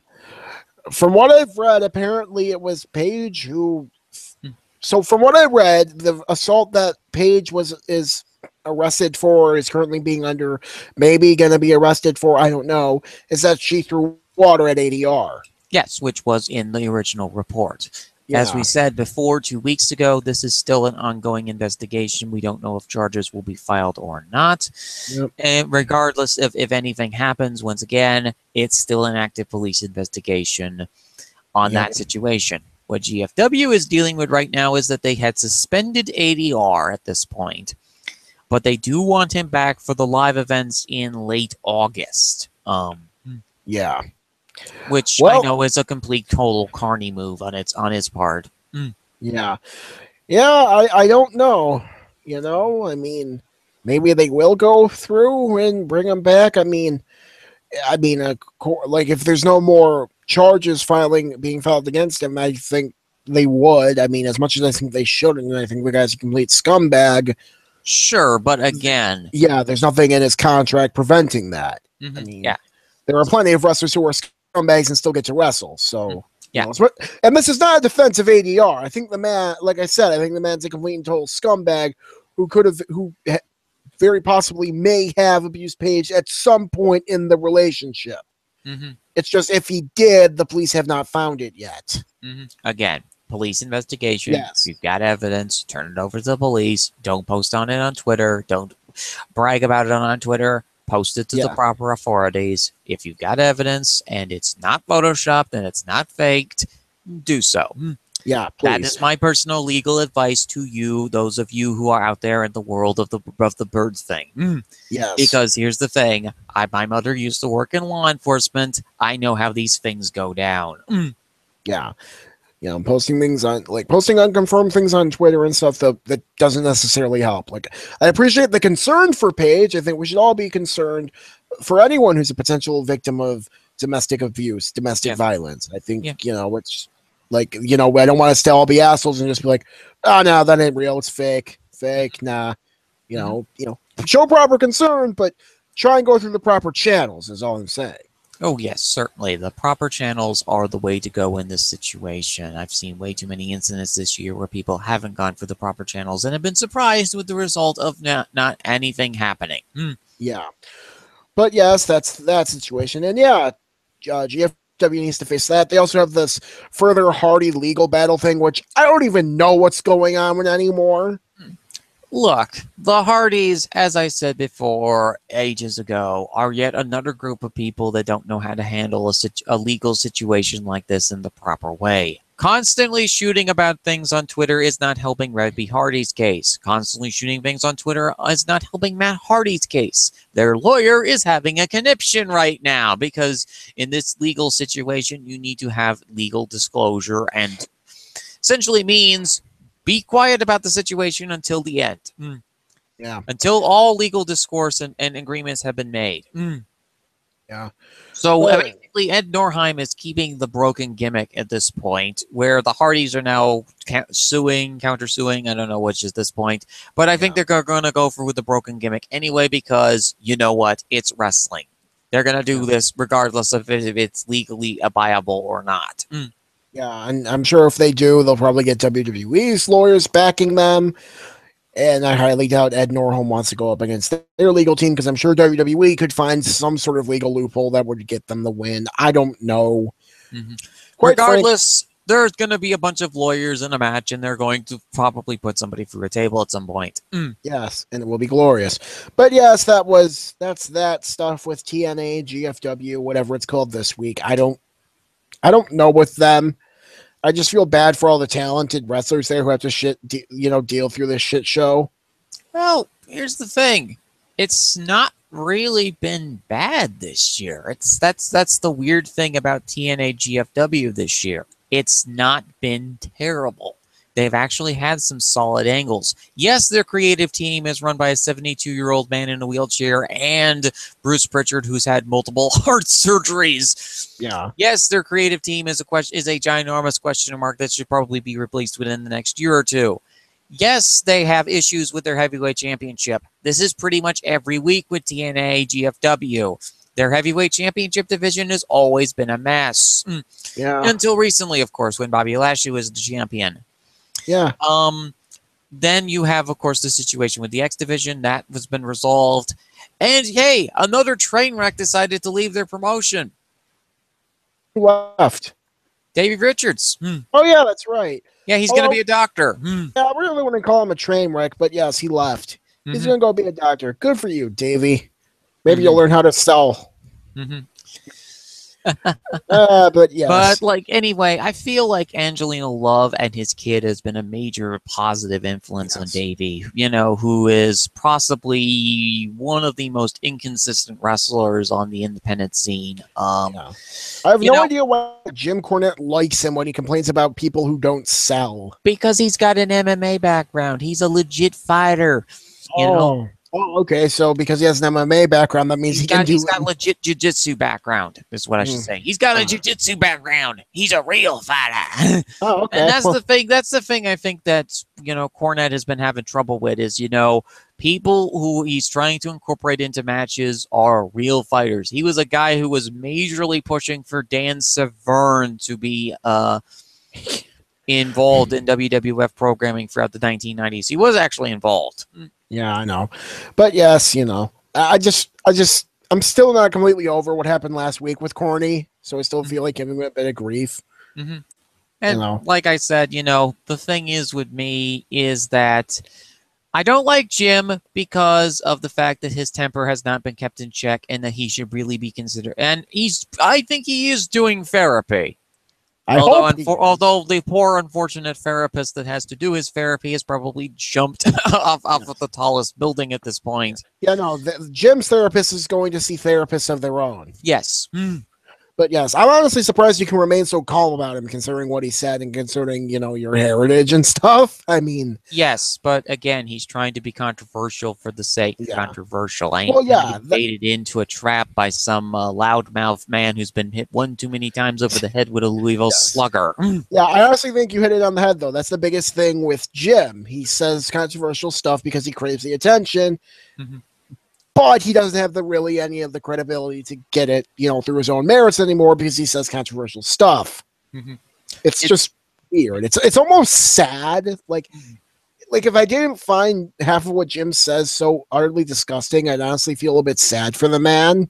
From what I've read, apparently it was Page who... So from what I read, the assault that Page is arrested for, is currently being under, maybe going to be arrested for, I don't know, is that she threw water at ADR. Yes, which was in the original report. As we said before, 2 weeks ago, this is still an ongoing investigation. We don't know if charges will be filed or not. And regardless of if anything happens, once again, it's still an active police investigation on that situation. What GFW is dealing with right now is that they had suspended ADR at this point, but they do want him back for the live events in late August. Which I know is a complete total carny move on his part. I don't know. I mean, maybe they will go through and bring him back. I mean, if there's no more charges being filed against him, I think they would. I mean, as much as I think they shouldn't, I think the guy's a complete scumbag. Sure, but again... there's nothing in his contract preventing that. I mean, there are plenty of wrestlers who are scumbags and still get to wrestle, so... and this is not a defense of ADR. I think the man, like I said, I think the man's a complete and total scumbag who very possibly may have abused Paige at some point in the relationship. It's just if he did, the police have not found it yet. Again, police investigation. If you've got evidence, turn it over to the police. Don't post on it on Twitter. Don't brag about it on Twitter. Post it to the proper authorities. If you've got evidence and it's not photoshopped and it's not faked, do so. Yeah, That please. is my personal legal advice to you, those of you who are out there in the world of the birds thing. Yes. Because here's the thing: my mother used to work in law enforcement. I know how these things go down. Yeah. Posting things on posting unconfirmed things on Twitter and stuff that doesn't necessarily help. Like, I appreciate the concern for Paige. I think we should all be concerned for anyone who's a potential victim of domestic abuse, domestic Yeah. violence. I think, Yeah. it's like, I don't want us to all be assholes and just be like, oh no, that ain't real. It's fake. Nah. Show proper concern, but try and go through the proper channels is all I'm saying. Oh, yes, certainly. The proper channels are the way to go in this situation. I've seen way too many incidents this year where people haven't gone for the proper channels and have been surprised with the result of not anything happening. Yeah. But yes, that's that situation. And yeah, GFW needs to face that. They also have this further Hardy legal battle thing, which I don't even know what's going on with anymore. Look, the Hardys, as I said before ages ago, are yet another group of people that don't know how to handle a legal situation like this in the proper way. Constantly shooting about things on Twitter is not helping Red B. Hardy's case. Constantly shooting things on Twitter is not helping Matt Hardy's case. Their lawyer is having a conniption right now because in this legal situation, you need to have legal disclosure and essentially means be quiet about the situation until the end. Yeah. Until all legal discourse and agreements have been made. Yeah. So basically, Ed Norheim is keeping the broken gimmick at this point, where the Hardys are now countersuing. I don't know which is this point, but I think they're going to go with the broken gimmick anyway because you know what? It's wrestling. They're going to do this regardless of if it's legally viable or not. Yeah, and I'm sure if they do, they'll probably get WWE's lawyers backing them. And I highly doubt Ed Norholm wants to go up against their legal team because I'm sure WWE could find some sort of legal loophole that would get them the win. I don't know. Regardless, there's going to be a bunch of lawyers in a match, and they're going to probably put somebody through a table at some point. Yes, and it will be glorious. But yes, that's that stuff with TNA, GFW, whatever it's called this week. I don't know with them. I just feel bad for all the talented wrestlers there who have to deal through this shit show. Well, here's the thing. It's not really been bad this year. That's the weird thing about TNA GFW this year. It's not been terrible. They've actually had some solid angles. Yes, their creative team is run by a 72-year-old man in a wheelchair and Bruce Pritchard, who's had multiple heart surgeries. Yeah. Yes, their creative team is a ginormous question mark that should probably be replaced within the next year or two. Yes, they have issues with their heavyweight championship. This is pretty much every week with TNA GFW. Their heavyweight championship division has always been a mess. Yeah. Until recently, of course, when Bobby Lashley was the champion. Yeah. Then you have, of course, the situation with the X Division. That has been resolved. And, hey, another train wreck decided to leave their promotion. Who left? Davey Richards. Oh, yeah, that's right. Yeah, he's going to be a doctor. Yeah, I really wouldn't call him a train wreck, but yes, he left. He's going to go be a doctor. Good for you, Davey. Maybe you'll learn how to sell. But yes. But anyway, I feel like Angelina Love and his kid has been a major positive influence on Davey, who is possibly one of the most inconsistent wrestlers on the independent scene. I have no idea why Jim Cornette likes him when he complains about people who don't sell. Because he's got an MMA background. He's a legit fighter. Oh, okay. So because he has an MMA background, that means he's got legit jiu-jitsu background, is what I should say. He's got a jiu-jitsu background. He's a real fighter. Oh, okay. And that's the thing. That's the thing I think that, Cornette has been having trouble with is, people who he's trying to incorporate into matches are real fighters. He was a guy who was majorly pushing for Dan Severn to be involved in WWF programming throughout the 1990s. He was actually involved. Yeah, I know. But yes, I'm still not completely over what happened last week with Corny, so I still feel like giving him a bit of grief. And like I said, the thing is with me is that I don't like Jim because of the fact that his temper has not been kept in check and that he should really be considered. And I think he is doing therapy. I hope he is. Although the poor unfortunate therapist that has to do his therapy has probably jumped off of the tallest building at this point. Yeah, no, Jim's therapist is going to see therapists of their own. Yes. But yes, I'm honestly surprised you can remain so calm about him, considering what he said and considering, your heritage and stuff. I mean, yes, but again, he's trying to be controversial for the sake of controversial. I ain't gonna get baited into a trap by some loudmouth man who's been hit one too many times over the head with a Louisville slugger. Yeah, I honestly think you hit it on the head, though. That's the biggest thing with Jim. He says controversial stuff because he craves the attention. But he doesn't have any of the credibility to get it, through his own merits anymore because he says controversial stuff. It's just weird. It's almost sad. Like if I didn't find half of what Jim says so utterly disgusting, I'd honestly feel a bit sad for the man.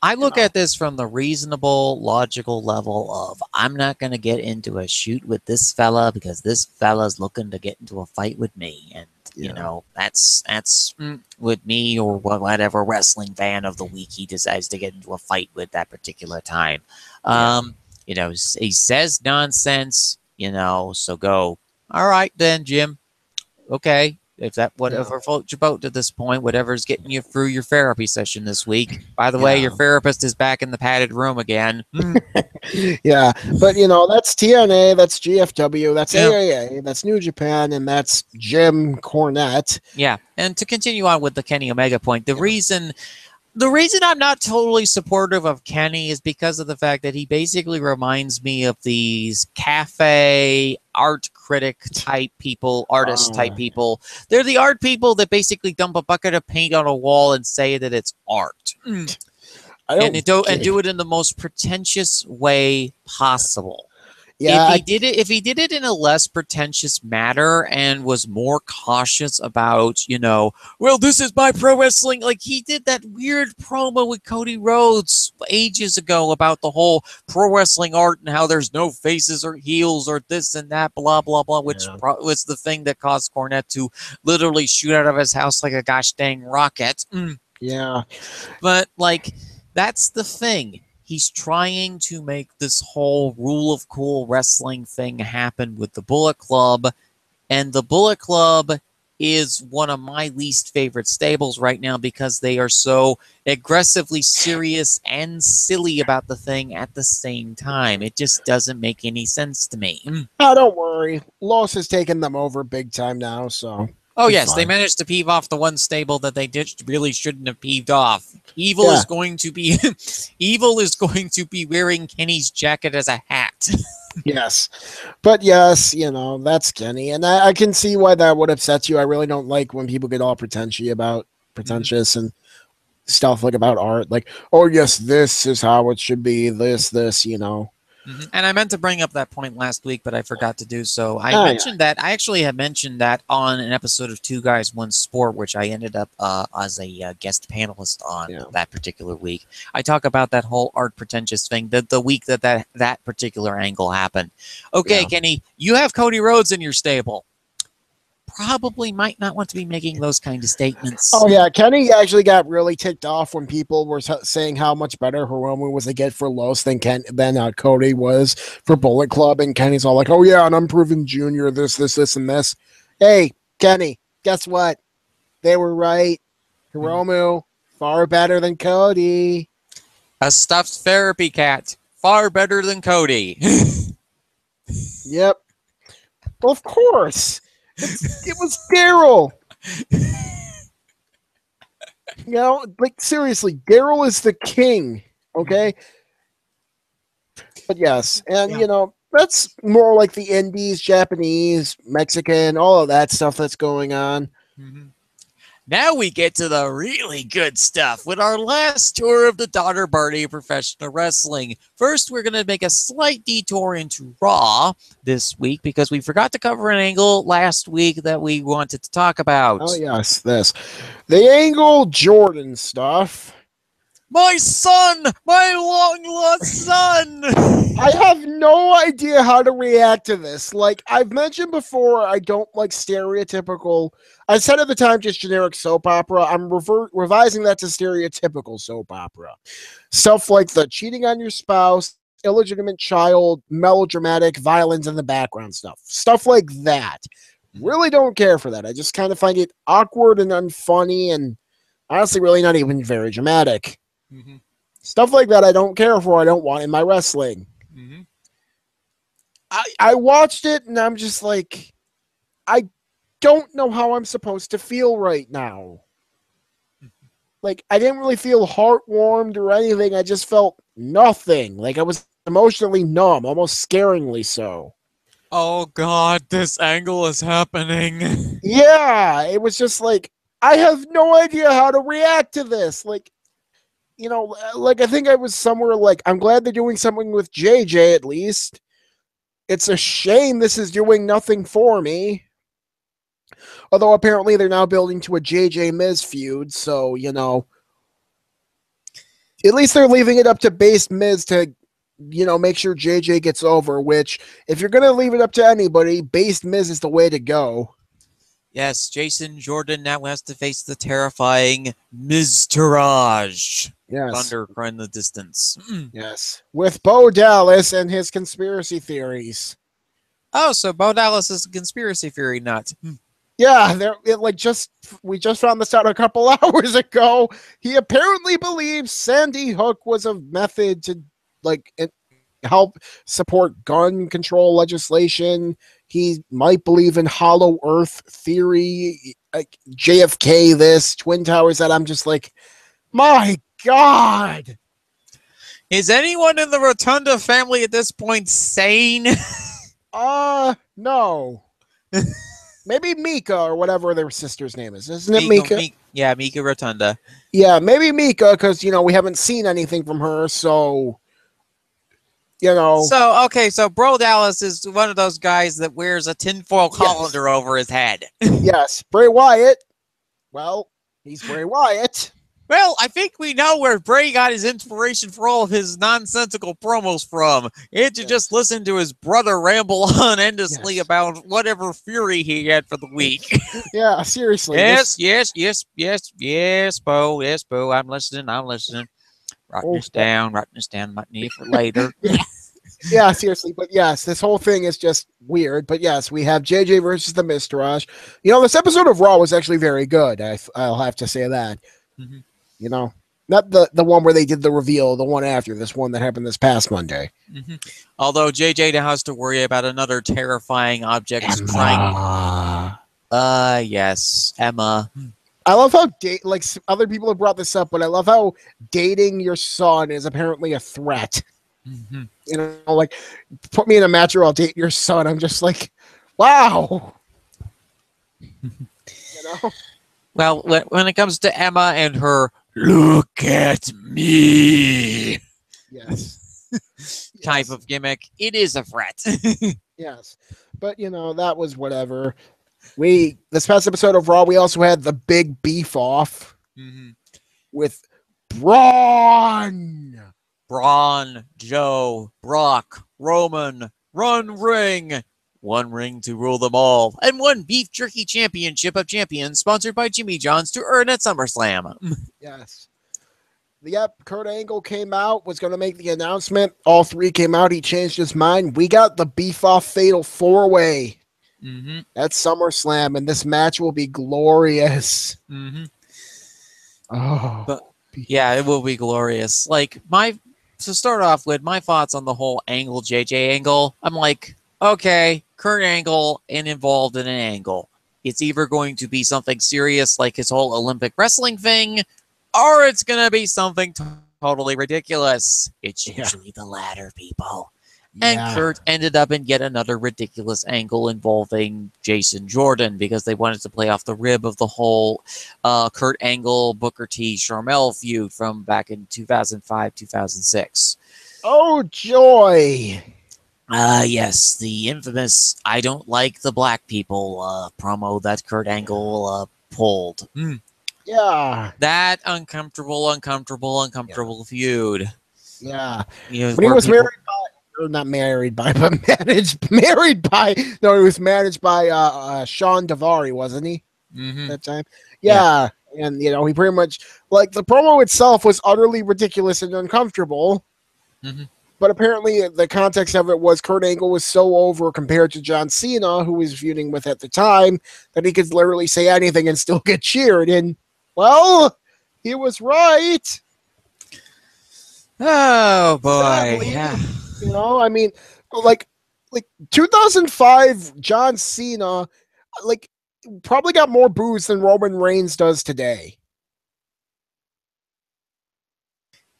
I look at this from the reasonable, logical level of I'm not going to get into a shoot with this fella because this fella's looking to get into a fight with me. And that's with me or whatever wrestling fan of the week he decides to get into a fight with that particular time. He says nonsense, so go. All right, then, Jim. Okay. If that whatever floats your boat to this point, whatever's getting you through your therapy session this week. By the way, your therapist is back in the padded room again. Yeah, but that's TNA, that's GFW, that's AAA, that's New Japan, and that's Jim Cornette. Yeah, and to continue on with the Kenny Omega point, the reason I'm not totally supportive of Kenny is because of the fact that he basically reminds me of these cafe art critic type people, artist type people. They're the art people that basically dump a bucket of paint on a wall and say that it's art. And do it in the most pretentious way possible. Yeah, if he did it in a less pretentious manner and was more cautious about, well, this is my pro wrestling. Like he did that weird promo with Cody Rhodes ages ago about the whole pro wrestling art and how there's no faces or heels or this and that, blah, blah, blah, which was the thing that caused Cornette to literally shoot out of his house like a gosh dang rocket. Yeah. But that's the thing. He's trying to make this whole rule of cool wrestling thing happen with the Bullet Club. And the Bullet Club is one of my least favorite stables right now because they are so aggressively serious and silly about the thing at the same time. It just doesn't make any sense to me. Oh, don't worry. Loss has taken them over big time now, so... Oh, yes, they managed to peeve off the one stable that they really shouldn't have peeved off. Evil is going to be wearing Kenny's jacket as a hat. Yes. But yes, that's Kenny. And I can see why that would upset you. I really don't like when people get all pretentious and stuff about art. Like, oh, yes, this is how it should be. This. And I meant to bring up that point last week, but I forgot to do so. I actually had mentioned that on an episode of Two Guys, One Sport, which I ended up as a guest panelist on that particular week. I talk about that whole art pretentious thing the week that particular angle happened. Okay, Kenny, you have Cody Rhodes in your stable. Probably might not want to be making those kind of statements. Oh, yeah. Kenny actually got really ticked off when people were saying how much better Hiromu was a get for Los than Cody was for Bullet Club. And Kenny's all like, oh, yeah, an unproven junior, this, and this. Hey, Kenny, guess what? They were right. Hiromu, far better than Cody. A stuffed therapy cat, far better than Cody. Yep. Well, of course. It was Daryl. Seriously, Daryl is the king. Okay. But yes, and that's more like the Indies, Japanese, Mexican, all of that stuff that's going on. Now we get to the really good stuff with our last tour of the Daughter Party of Professional Wrestling. First, we're going to make a slight detour into Raw this week because we forgot to cover an angle last week that we wanted to talk about. Oh, yes, this. The Angle Jordan stuff. My son! My long-lost son! I have no idea how to react to this. Like I've mentioned before, I don't like stereotypical. I said at the time just generic soap opera. I'm revising that to stereotypical soap opera. Stuff like the cheating on your spouse, illegitimate child, melodramatic violence in the background stuff. Stuff like that. Really don't care for that. I just kind of find it awkward and unfunny and honestly really not even very dramatic. Mm-hmm. Stuff like that I don't care for. I don't want in my wrestling. Mm-hmm. I watched it and I'm just like, I don't know how I'm supposed to feel right now. Like, I didn't really feel heartwarmed or anything. I just felt nothing. Like, I was emotionally numb, almost scaringly so. Oh God, this angle is happening. Yeah, it was just like, I have no idea how to react to this. Like, you know, like I think I was somewhere like, I'm glad they're doing something with JJ at least. It's a shame this is doing nothing for me. Although apparently they're now building to a JJ Miz feud, so, you know, at least they're leaving it up to base Miz to, you know, make sure JJ gets over, which, if you're going to leave it up to anybody, base Miz is the way to go. Yes, Jason Jordan now has to face the terrifying Miztourage. Yes. Thunder in the distance. Yes. With Bo Dallas and his conspiracy theories. Oh, so Bo Dallas is a conspiracy theory nut. Yeah, we just found this out a couple hours ago. He apparently believes Sandy Hook was a method to like help support gun control legislation. He might believe in Hollow Earth theory, like JFK this, Twin Towers that. I'm just like, my God. Is anyone in the Rotunda family at this point sane? No. Maybe Mika or whatever their sister's name is. Isn't it Mika? Yeah, Mika Rotunda. Yeah, maybe Mika, because, you know, we haven't seen anything from her, so, you know. So, okay, so Bro Dallas is one of those guys that wears a tinfoil colander over his head. Yes, Bray Wyatt. Well, he's Bray Wyatt. Well, I think we know where Bray got his inspiration for all of his nonsensical promos from. He had to just listen to his brother ramble on endlessly about whatever fury he had for the week. Yeah, seriously. Yes, Bo. Yes, Bo. I'm listening. Writing this down. Might need it for later. Yeah, seriously. But yes, this whole thing is just weird. But yes, we have JJ versus the Miztourage. You know, this episode of Raw was actually very good. I'll have to say that. Mm-hmm. You know, not the one where they did the reveal, the one after this one that happened this past Monday. Mm-hmm. Although JJ now has to worry about another terrifying object Emma. Yes, Emma. I love how like other people have brought this up, but I love how dating your son is apparently a threat. Mm-hmm. You know, like put me in a match or I'll date your son. I'm just like, wow. You know. Well, when it comes to Emma and her "look at me" type of gimmick, it is a threat. Yes, but you know that was whatever. This past episode of Raw, we also had the big beef off with Braun, Joe, Brock, Roman, run ring. One ring to rule them all, and one beef jerky championship of champions sponsored by Jimmy John's to earn at SummerSlam. Yes. Yep, Kurt Angle came out, was going to make the announcement. All three came out. He changed his mind. We got the beef off fatal 4-way at SummerSlam, and this match will be glorious. Oh, but yeah, it will be glorious. Like to start off with, my thoughts on the whole Angle JJ angle. I'm like, okay, Kurt Angle and involved in an angle. It's either going to be something serious like his whole Olympic wrestling thing, or it's going to be something totally ridiculous. It's usually the latter, people. And Kurt ended up in yet another ridiculous angle involving Jason Jordan because they wanted to play off the rib of the whole Kurt Angle, Booker T, Sharmell feud from back in 2005, 2006. Oh, joy. Yes, the infamous "I don't like the black people" promo that Kurt Angle pulled. Yeah. That uncomfortable Yeah. feud. Yeah. You know, When he where was people. married by, or not married by, but married by, no, he was managed by Sean Davari, wasn't he? Hmm. That time. Yeah. Yeah. And, he pretty much, like, the promo itself was utterly ridiculous and uncomfortable. Hmm. But apparently, the context of it was Kurt Angle was so over compared to John Cena, who he was feuding with at the time, that he could literally say anything and still get cheered. And, well, he was right. Oh boy. Sadly, Yeah. I mean, like, like 2005 John Cena, like, probably got more boos than Roman Reigns does today.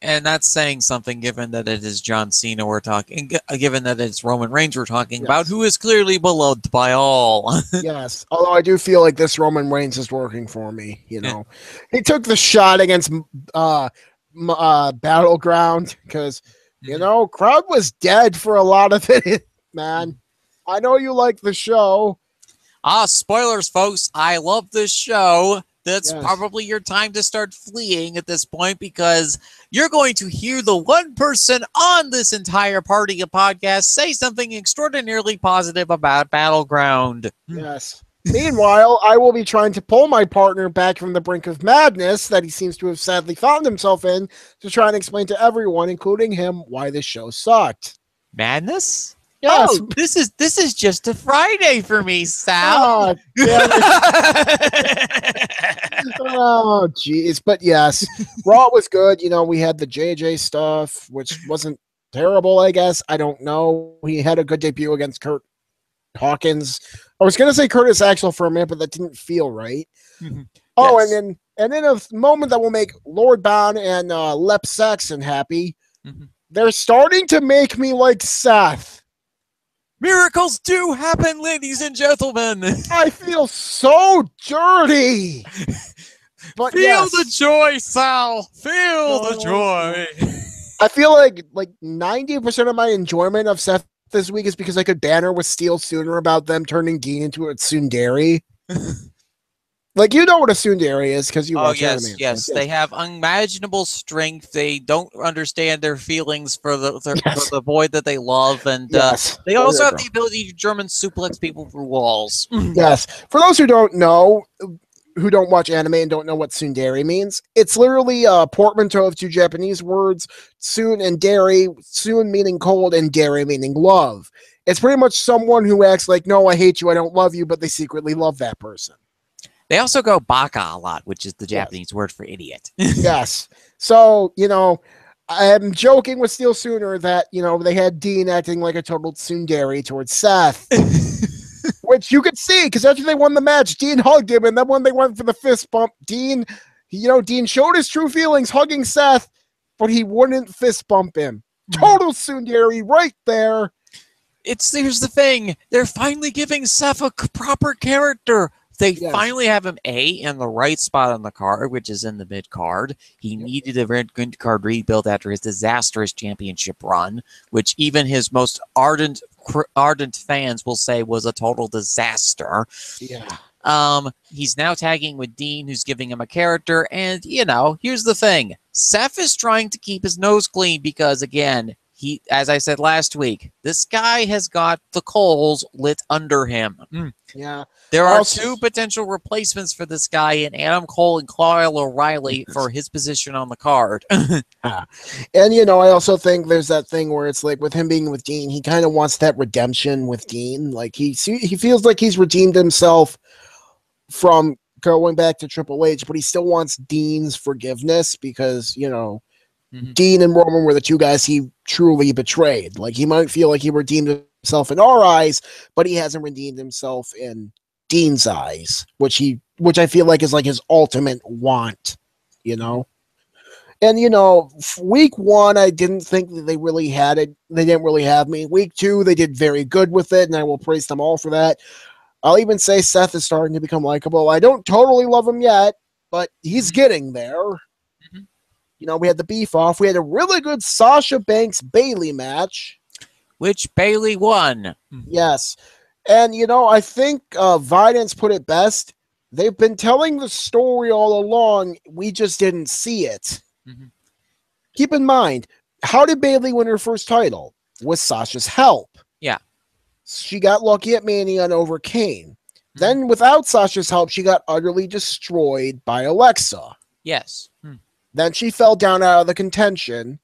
And that's saying something, given that it is John Cena we're talking, given that it's Roman Reigns we're talking about, Yes. who is clearly beloved by all. Yes, although I do feel like this Roman Reigns is working for me. He took the shot against uh, Battleground because crowd was dead for a lot of it. Man, I know you like the show. Spoilers, folks. I love this show. That's Yes, probably your time to start fleeing at this point, because you're going to hear the one person on this entire party of podcasts say something extraordinarily positive about Battleground. yes. Meanwhile, I will be trying to pull my partner back from the brink of madness that he seems to have sadly found himself in to try and explain to everyone, including him, why this show sucked. Madness? Yes. Oh, this is just a Friday for me, Sal. Oh, damn it. Oh, jeez. But yes, Raw was good. We had the JJ stuff, which wasn't terrible, I guess. I don't know. He had a good debut against Kurt Hawkins. I was going to say Curtis Axel for a minute, but that didn't feel right. Oh, Yes. and then a moment that will make Lord Bound and Lep Saxon happy. They're starting to make me like Seth. Miracles do happen, ladies and gentlemen. I feel so dirty. But Feel yes, the joy, Sal. Feel the joy. I feel like 90% of my enjoyment of Seth this week is because I could banter with Steel Sooner about them turning Dean into a tsundere. Like, you know what a tsundere is because you watch yes, anime. yes. They have unimaginable strength. They don't understand their feelings for Yes. the boy that they love, and Yes. they also have the ability to German suplex people through walls. Yes. For those who don't know, who don't watch anime and don't know what tsundere means, it's literally a portmanteau of two Japanese words, tsun and dairy, tsun meaning cold and dairy meaning love. It's pretty much someone who acts like, no, I hate you, I don't love you, but they secretly love that person. They also go baka a lot, which is the Japanese word for idiot. Yes. So, I'm joking with Steel Sooner that, they had Dean acting like a total tsundere towards Seth. Which you could see, because after they won the match, Dean hugged him, and then when they went for the fist bump, Dean showed his true feelings, hugging Seth, but he wouldn't fist bump him. Total tsundere right there. Here's the thing. They're finally giving Seth a proper character. They finally have him in the right spot on the card, which is in the mid card. He needed a red card rebuild after his disastrous championship run, which even his most ardent fans will say was a total disaster. Yeah. He's now tagging with Dean, who's giving him a character. And, here's the thing. Seth is trying to keep his nose clean because, again, as I said last week, this guy has got the coals lit under him. Yeah. There are two potential replacements for this guy in Adam Cole and Kyle O'Reilly for his position on the card. And, I also think there's that thing where it's like with him being with Dean, he kind of wants that redemption with Dean. Like he feels like he's redeemed himself from going back to Triple H, but he still wants Dean's forgiveness because, Dean and Roman were the two guys he truly betrayed. Like, he might feel like he redeemed himself in our eyes, but he hasn't redeemed himself in Dean's eyes, which I feel like is like his ultimate want, And, week one, I didn't think that they really had it. They didn't really have me. Week two, they did very good with it, and I will praise them all for that. I'll even say Seth is starting to become likable. I don't totally love him yet, but he's getting there. We had the beef off. We had a really good Sasha Banks Bailey match, which Bailey won. Yes. And, I think Vidance put it best. They've been telling the story all along. We just didn't see it. Mhm. Keep in mind, how did Bayley win her first title? With Sasha's help. Yeah. She got lucky at Mania and overcame. Mhm. Then, without Sasha's help, she got utterly destroyed by Alexa. Yes. Then she fell down out of the contention.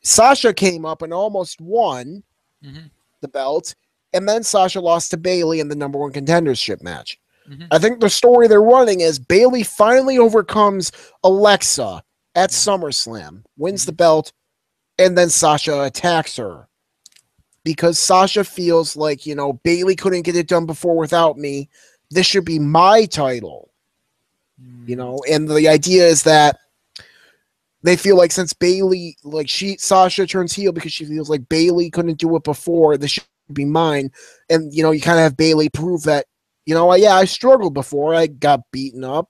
Sasha came up and almost won Mhm. the belt. And then Sasha lost to Bayley in the number one contendership match. Mhm. I think the story they're running is Bayley finally overcomes Alexa at SummerSlam, wins the belt, and then Sasha attacks her. Because Sasha feels like, Bayley couldn't get it done before without me. This should be my title. And the idea is that they feel like since Bayley, Sasha turns heel because she feels like Bayley couldn't do it before, this should be mine. And, you kind of have Bayley prove that, yeah, I struggled before. I got beaten up,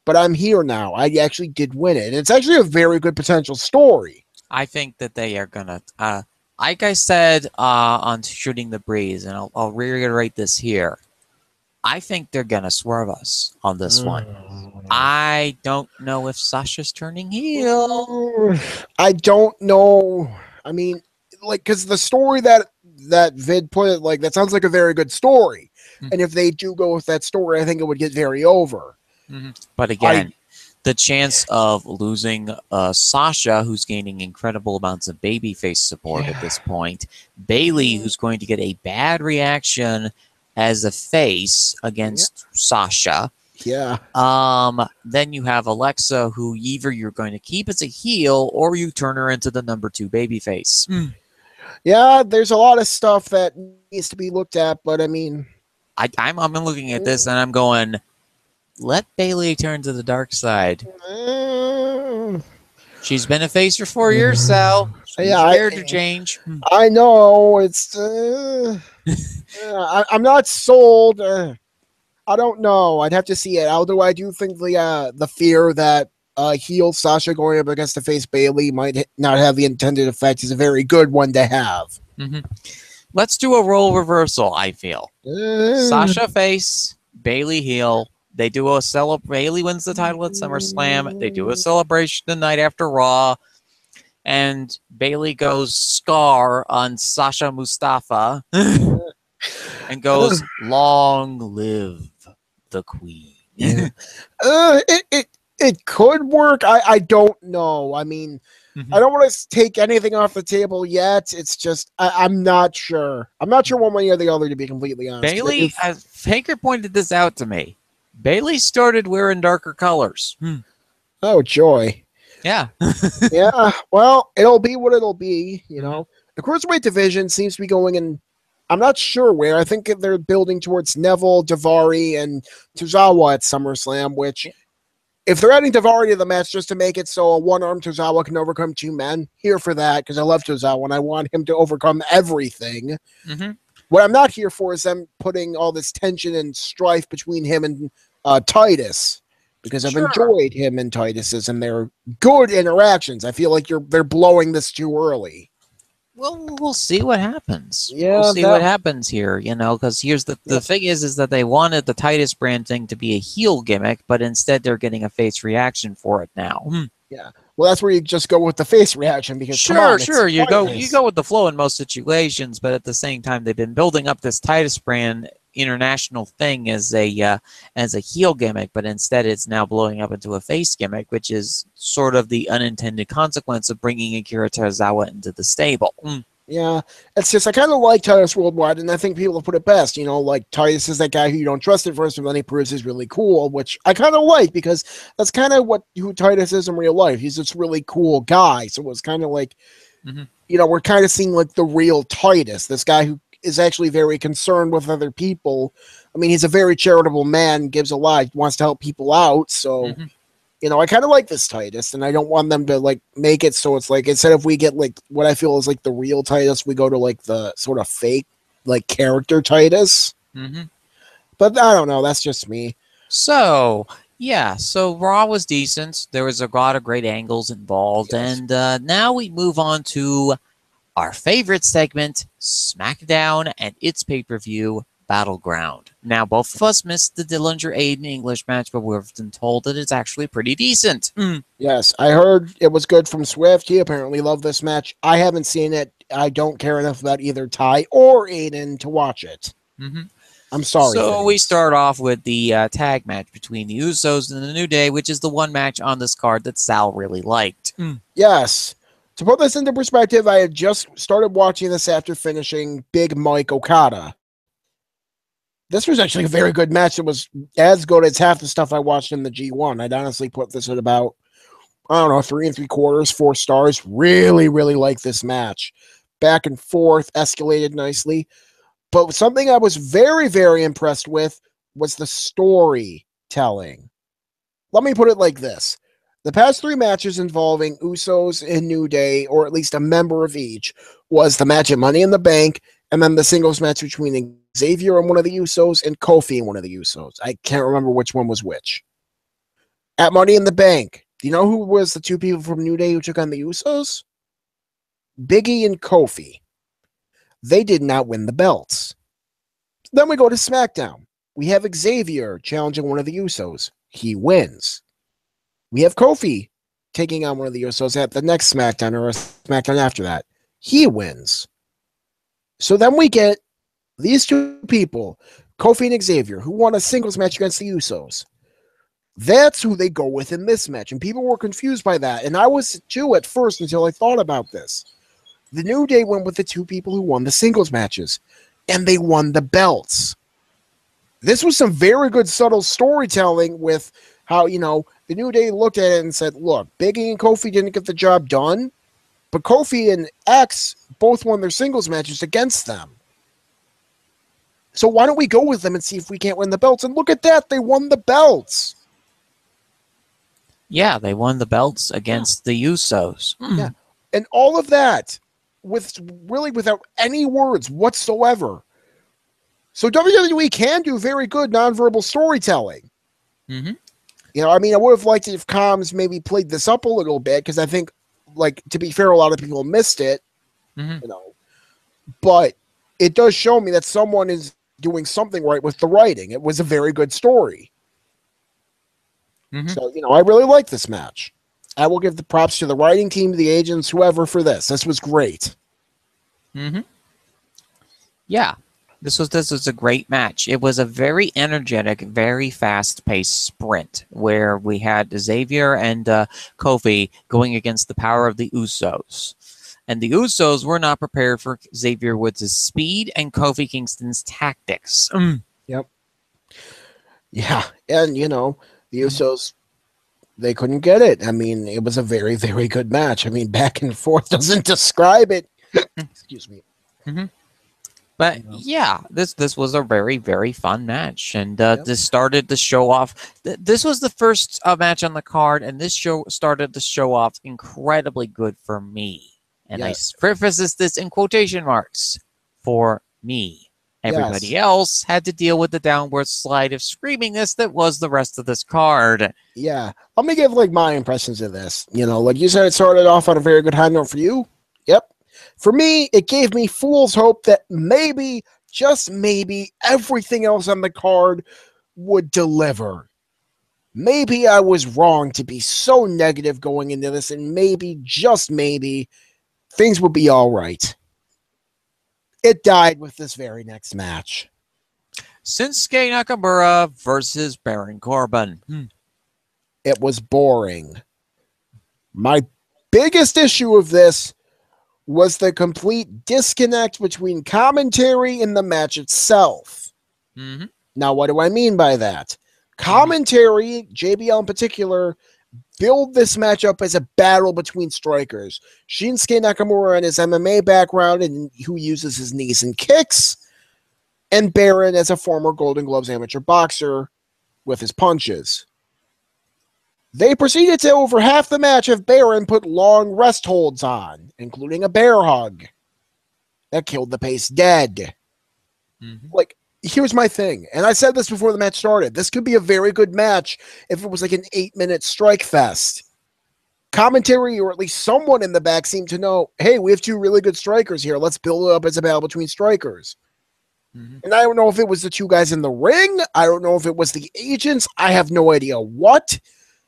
but I'm here now. I actually did win it. And it's actually a very good potential story. I think that they are gonna, like I said on Shooting the Breeze, and I'll reiterate this here. I think they're gonna swerve us on this one. I don't know if Sasha's turning heel. I don't know. I mean, because the story that Vid put, that sounds like a very good story. And if they do go with that story, I think it would get very over. But again, the chance of losing Sasha, who's gaining incredible amounts of babyface support at this point, Bayley, who's going to get a bad reaction as a face against Sasha. Yeah. Then you have Alexa, who either you're going to keep as a heel or you turn her into the number 2 babyface. Yeah, there's a lot of stuff that needs to be looked at, but I mean, I'm looking at this and I'm going, let Bayley turn to the dark side. She's been a face for 4 years, Sal. She's scared to change. I know it's. I'm not sold. I don't know. I'd have to see it. Although I do think the fear that heel Sasha going up against the face Bayley might not have the intended effect is a very good one to have. Let's do a role reversal, I feel. Sasha face, Bayley heel. They do a Bayley wins the title at SummerSlam. They do a celebration the night after Raw. And Bayley goes Scar on Sasha Mustafa and goes, long live the queen. It could work. I don't know. I mean, I don't want to take anything off the table yet. It's just I'm not sure. I'm not sure one way or the other, to be completely honest. Bayley, as Faker pointed this out to me, Bayley started wearing darker colors. Oh, joy. Yeah. Yeah. Well, it'll be what it'll be, The cruiserweight division seems to be going in, I'm not sure where. I think they're building towards Neville, Daivari, and Tozawa at SummerSlam, which, if they're adding Daivari to the match just to make it so a one-armed Tozawa can overcome 2 men, here for that, because I love Tozawa and I want him to overcome everything. What I'm not here for is them putting all this tension and strife between him and Titus, because I've enjoyed him and Titus's, and they're good interactions. I feel like they're blowing this too early. Well, we'll see what happens. Yeah, we'll see what happens here, because here's the thing is that they wanted the Titus brand thing to be a heel gimmick, but instead they're getting a face reaction for it now. Yeah. Well, that's where you just go with the face reaction, because you go with the flow in most situations, but at the same time they've been building up this Titus brand international thing as a heel gimmick, but instead it's now blowing up into a face gimmick, which is sort of the unintended consequence of bringing Akira Tozawa into the stable. Yeah, it's just I kind of like Titus Worldwide, and I think people have put it best. Titus is that guy who you don't trust at first, but then he proves he's really cool, which I kind of like, because that's kind of who Titus is in real life. He's this really cool guy, so it's kind of like, we're kind of seeing like the real Titus, this guy who is actually very concerned with other people. I mean, he's a very charitable man, gives a lot, wants to help people out, so... I kind of like this Titus, and I don't want them to make it so it's like, instead of we get what I feel is the real Titus, we go to the sort of fake character Titus. But I don't know. That's just me. So Raw was decent. There was a lot of great angles involved, and now we move on to our favorite segment, SmackDown and its pay-per-view, Battleground. Now, both of us missed the Dillinger Aiden English match, but we've been told that it's actually pretty decent. Yes, I heard it was good from Swift. He apparently loved this match. I haven't seen it. I don't care enough about either Ty or Aiden to watch it. I'm sorry. So we start off with the tag match between the Usos and the New Day, which is the one match on this card that Sal really liked. Yes. To put this into perspective, I had just started watching this after finishing Big Mike Okada. This was actually a very good match. It was as good as half the stuff I watched in the G1. I'd honestly put this at about, I don't know, 3 3/4, 4 stars. Really, really like this match. Back and forth, escalated nicely. But something I was very, very impressed with was the storytelling. Let me put it like this. The past 3 matches involving Usos and New Day, or at least a member of each, was the match at Money in the Bank, and then the singles match between Xavier and one of the Usos and Kofi and one of the Usos. I can't remember which one was which. At Money in the Bank, do you know who was the 2 people from New Day who took on the Usos? Biggie and Kofi. They did not win the belts. Then we go to SmackDown. We have Xavier challenging one of the Usos. He wins. We have Kofi taking on one of the Usos at the next SmackDown or a SmackDown after that. He wins. So then we get these 2 people, Kofi and Xavier, who won a singles match against the Usos. That's who they go with in this match. And people were confused by that. And I was too at first until I thought about this. The New Day went with the 2 people who won the singles matches. And they won the belts. This was some very good subtle storytelling with how, the New Day looked at it and said, look, Biggie and Kofi didn't get the job done, but Kofi and X both won their singles matches against them. So why don't we go with them and see if we can't win the belts? And look at that, they won the belts. Yeah, they won the belts against the Usos. Yeah, and all of that without any words whatsoever. So WWE can do very good nonverbal storytelling. I would have liked it if comms maybe played this up a little bit, because I think, to be fair, a lot of people missed it. But it does show me that someone is doing something right with the writing. It was a very good story. So, I really like this match. I will give the props to the writing team, the agents, whoever for this. This was great. Yeah, this was a great match. It was a very energetic, very fast-paced sprint where we had Xavier and Kofi going against the power of the Usos. And the Usos were not prepared for Xavier Woods' speed and Kofi Kingston's tactics. Yep. Yeah, and, the Usos, they couldn't get it. It was a very, very good match. Back and forth doesn't describe it. Excuse me. But yeah, this was a very, very fun match. And this started the show off. This was the first match on the card, and this show started the show off incredibly good for me. And I preface this in quotation marks, for me. Everybody else had to deal with the downward slide of screamingness that was the rest of this card. Yeah. Let me give my impressions of this. Like you said, it started off on a very good high note for you. Yep. For me, it gave me fool's hope that maybe, just maybe, everything else on the card would deliver. Maybe I was wrong to be so negative going into this, and maybe, just maybe, things would be all right. It died with this very next match. Shinsuke Nakamura versus Baron Corbin. It was boring. My biggest issue of this was the complete disconnect between commentary and the match itself. Now, what do I mean by that? Commentary, JBL in particular, build this matchup as a battle between strikers. Shinsuke Nakamura and his MMA background, and who uses his knees and kicks, and Baron as a former Golden Gloves amateur boxer with his punches. They proceeded to, over half the match, have Baron put long rest holds on, including a bear hug. That killed the pace dead. Here's my thing, and I said this before the match started. This could be a very good match if it was like an 8-minute strike fest. Commentary, or at least someone in the back, seemed to know, hey, we have 2 really good strikers here. Let's build it up as a battle between strikers. Mhm. And I don't know if it was the two guys in the ring. I don't know if it was the agents. I have no idea what.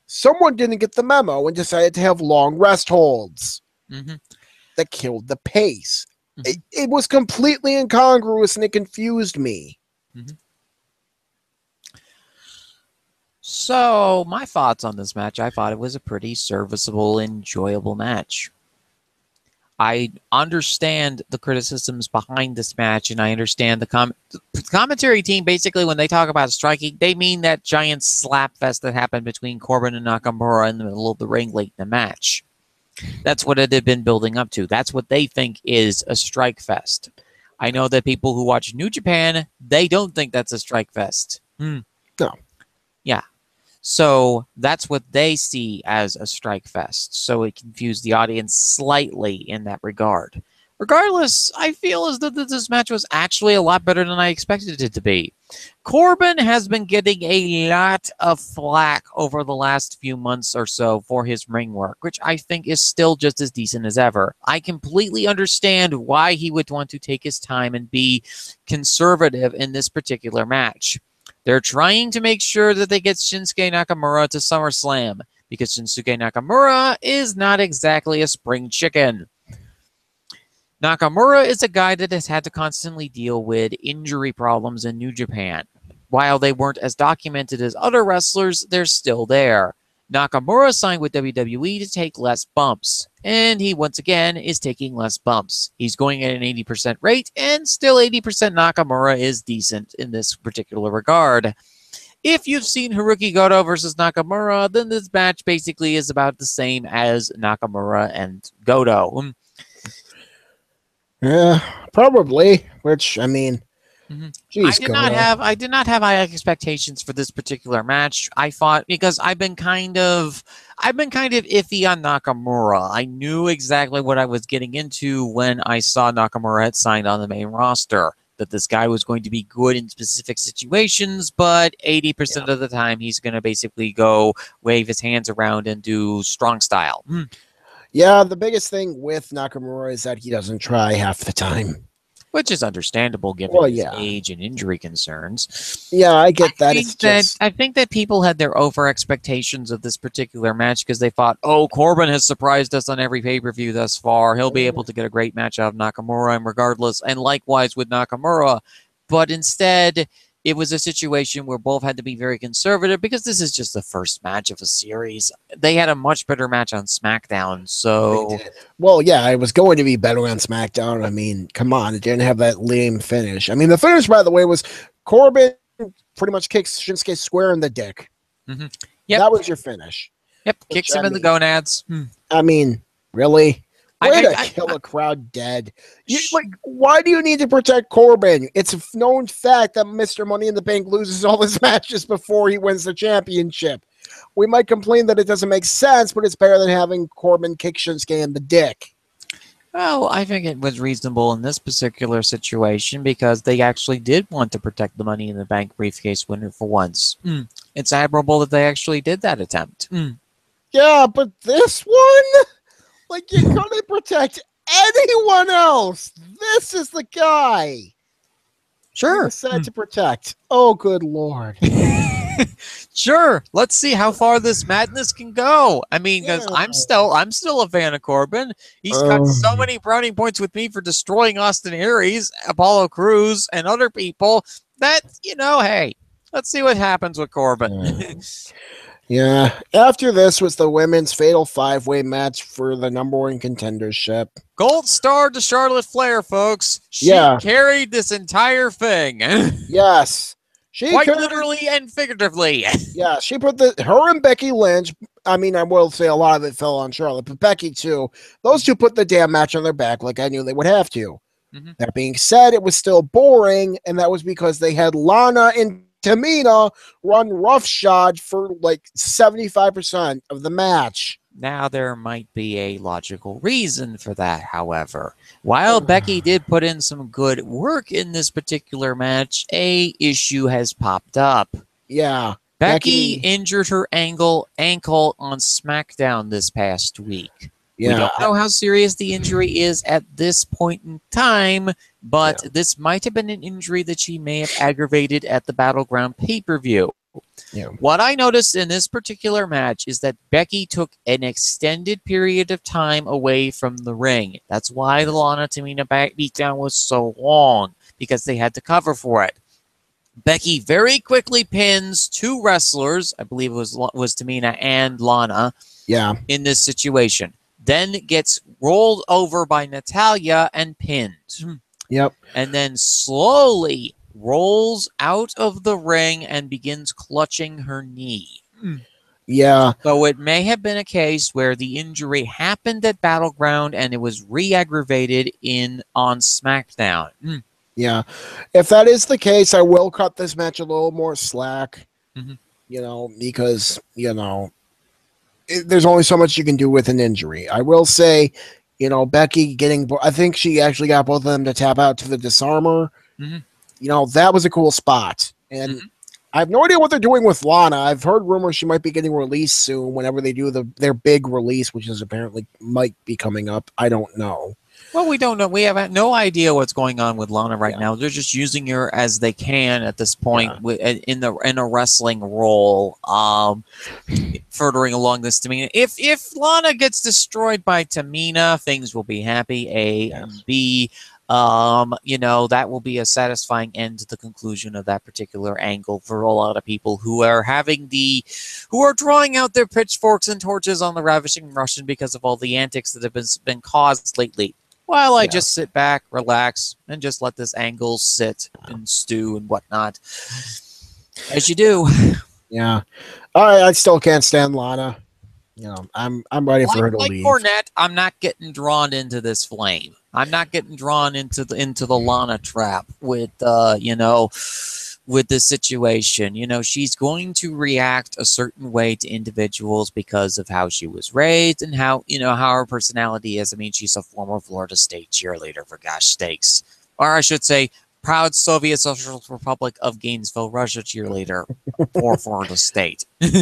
Someone didn't get the memo and decided to have long rest holds Mhm. that killed the pace. It, Mhm. it was completely incongruous and it confused me. Mhm. So, my thoughts on this match, I thought it was a pretty serviceable, enjoyable match. I understand the criticisms behind this match, and I understand the commentary team. Basically, when they talk about striking, they mean that giant slap fest that happened between Corbin and Nakamura in the middle of the ring late in the match. That's what it had been building up to. That's what they think is a strike fest. I know that people who watch New Japan, they don't think that's a strike fest. No. Yeah. So that's what they see as a strike fest. So it confused the audience slightly in that regard. Regardless, I feel as though this match was actually a lot better than I expected it to be. Corbin has been getting a lot of flack over the last few months or so for his ring work, which I think is still just as decent as ever. I completely understand why he would want to take his time and be conservative in this particular match. They're trying to make sure that they get Shinsuke Nakamura to SummerSlam because Shinsuke Nakamura is not exactly a spring chicken. Nakamura is a guy that has had to constantly deal with injury problems in New Japan. While they weren't as documented as other wrestlers, they're still there. Nakamura signed with WWE to take less bumps, and he once again is taking less bumps. He's going at an 80% rate, and still 80% Nakamura is decent in this particular regard. If you've seen Haruki Goto versus Nakamura, then this match basically is about the same as Nakamura and Goto. Yeah, probably. Which, I mean, I geez, did not Goto. have high expectations for this particular match. I thought because I've been kind of iffy on Nakamura. I knew exactly what I was getting into when I saw Nakamura had signed on the main roster. That this guy was going to be good in specific situations, but 80% of the time he's going to basically go wave his hands around and do strong style. Yeah, the biggest thing with Nakamura is that he doesn't try half the time. Which is understandable given Well, his yeah. age and injury concerns. Yeah, I get that. It's just I think that people had their over expectations of this particular match because they thought, oh, Corbin has surprised us on every pay-per-view thus far. He'll be able to get a great match out of Nakamura, and regardless, and likewise with Nakamura. But instead, it was a situation where both had to be very conservative because this is just the first match of a series. They had a much better match on SmackDown, so well, yeah, it was going to be better on SmackDown. I mean, come on, it didn't have that lame finish. I mean, the finish, by the way, was Corbin pretty much kicks Shinsuke square in the dick. Mm-hmm. Yep. That was your finish. Yep, kicks him in the gonads. I mean, really? Way to kill a crowd dead. Why do you need to protect Corbin? It's a known fact that Mr. Money in the Bank loses all his matches before he wins the championship. We might complain that it doesn't make sense, but it's better than having Corbin kick Shinsuke in the dick. Well, I think it was reasonable in this particular situation because they actually did want to protect the Money in the Bank briefcase winner for once. It's admirable that they actually did that attempt. Yeah, but this one? Like, you couldn't protect anyone else. This is the guy. Sure. Decided to protect. Oh, good Lord. Sure. Let's see how far this madness can go. I mean, because I'm still a fan of Corbin. He's got so many brownie points with me for destroying Austin Aries, Apollo Crews, and other people that, hey, let's see what happens with Corbin. Yeah. After this was the women's fatal 5-way match for the #1 contendership. Gold star to Charlotte Flair, folks. She carried this entire thing. Yes. Quite literally and figuratively. Yeah, she put her and Becky Lynch, I mean, I will say a lot of it fell on Charlotte, but Becky too. Those two put the damn match on their back like I knew they would have to. That being said, it was still boring, and that was because they had Lana and Tamina run roughshod for like 75% of the match. Now, there might be a logical reason for that, however. While Becky did put in some good work in this particular match, a issue has popped up. Yeah. Becky injured her ankle on SmackDown this past week. We Yeah, don't know how serious the injury is at this point in time, but this might have been an injury that she may have aggravated at the Battleground pay-per-view. yeah, What I noticed in this particular match is that Becky took an extended period of time away from the ring. That's why the Lana Tamina beatdown was so long, because they had to cover for it. Becky very quickly pins two wrestlers, I believe it was Tamina and Lana, yeah, in this situation. Then gets rolled over by Natalya and pinned. yep, And then slowly rolls out of the ring and begins clutching her knee. yeah. So it may have been a case where the injury happened at Battleground and it was re-aggravated on SmackDown. Yeah, if that is the case, I will cut this match a little more slack. Mhm. Because there's only so much you can do with an injury. I will say, Becky I think she actually got both of them to tap out to the disarmer. Mhm. That was a cool spot, and I have no idea what they're doing with Lana. I've heard rumors she might be getting released soon. Whenever they do their big release, which is apparently might be coming up. I don't know. Well, we don't know. We have no idea what's going on with Lana right now. They're just using her as they can at this point in a wrestling role, furthering along this Tamina. If Lana gets destroyed by Tamina, things will be happy. And B, that will be a satisfying end to the conclusion of that particular angle for a lot of people who are drawing out their pitchforks and torches on the Ravishing Russian because of all the antics that have been caused lately. While I just sit back, relax, and just let this angle sit and stew and whatnot, as you do. Yeah, I still can't stand Lana. I'm ready for her to leave. Like Cornette, I'm not getting drawn into this flame. I'm not getting drawn into the Lana trap with with this situation. She's going to react a certain way to individuals because of how she was raised and how her personality is. I mean, she's a former Florida State cheerleader, for gosh sakes. Or I should say, proud Soviet Socialist Republic of Gainesville, Russia cheerleader for Florida State. But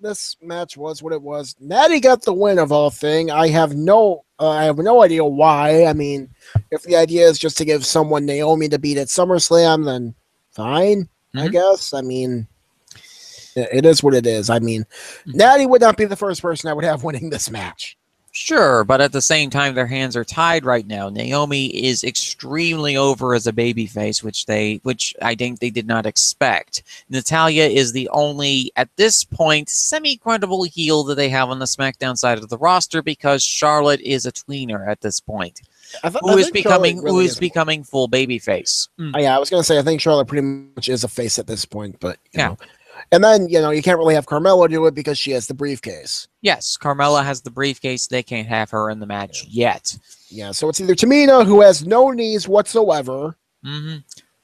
this match was what it was. Natty got the win of all thing. I have no idea why. I mean, if the idea is just to give someone Naomi to beat at SummerSlam, then fine, I guess. I mean, it is what it is. I mean, Natty would not be the first person I would have winning this match. Sure, but at the same time, their hands are tied right now. Naomi is extremely over as a babyface, which I think they did not expect. Natalya is the only, at this point, semi-credible heel that they have on the SmackDown side of the roster because Charlotte is a tweener at this point, who is becoming full babyface. I was going to say I think Charlotte pretty much is a face at this point, but you know. And then, you can't really have Carmella do it because she has the briefcase. Yes, Carmella has the briefcase. They can't have her in the match yet. Yeah, so it's either Tamina, who has no knees whatsoever,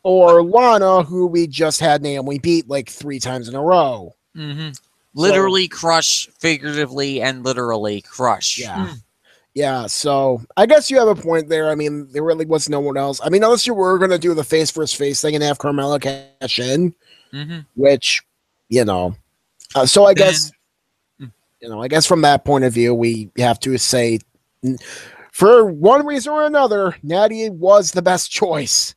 or Lana, who we just had Naomi beat like 3 times in a row. Literally crush, figuratively and literally crush. Yeah, so I guess you have a point there. I mean, there really was no one else. I mean, unless you were going to do the face versus face thing and have Carmella cash in, which... so I guess, I guess from that point of view, we have to say, for one reason or another, Natty was the best choice.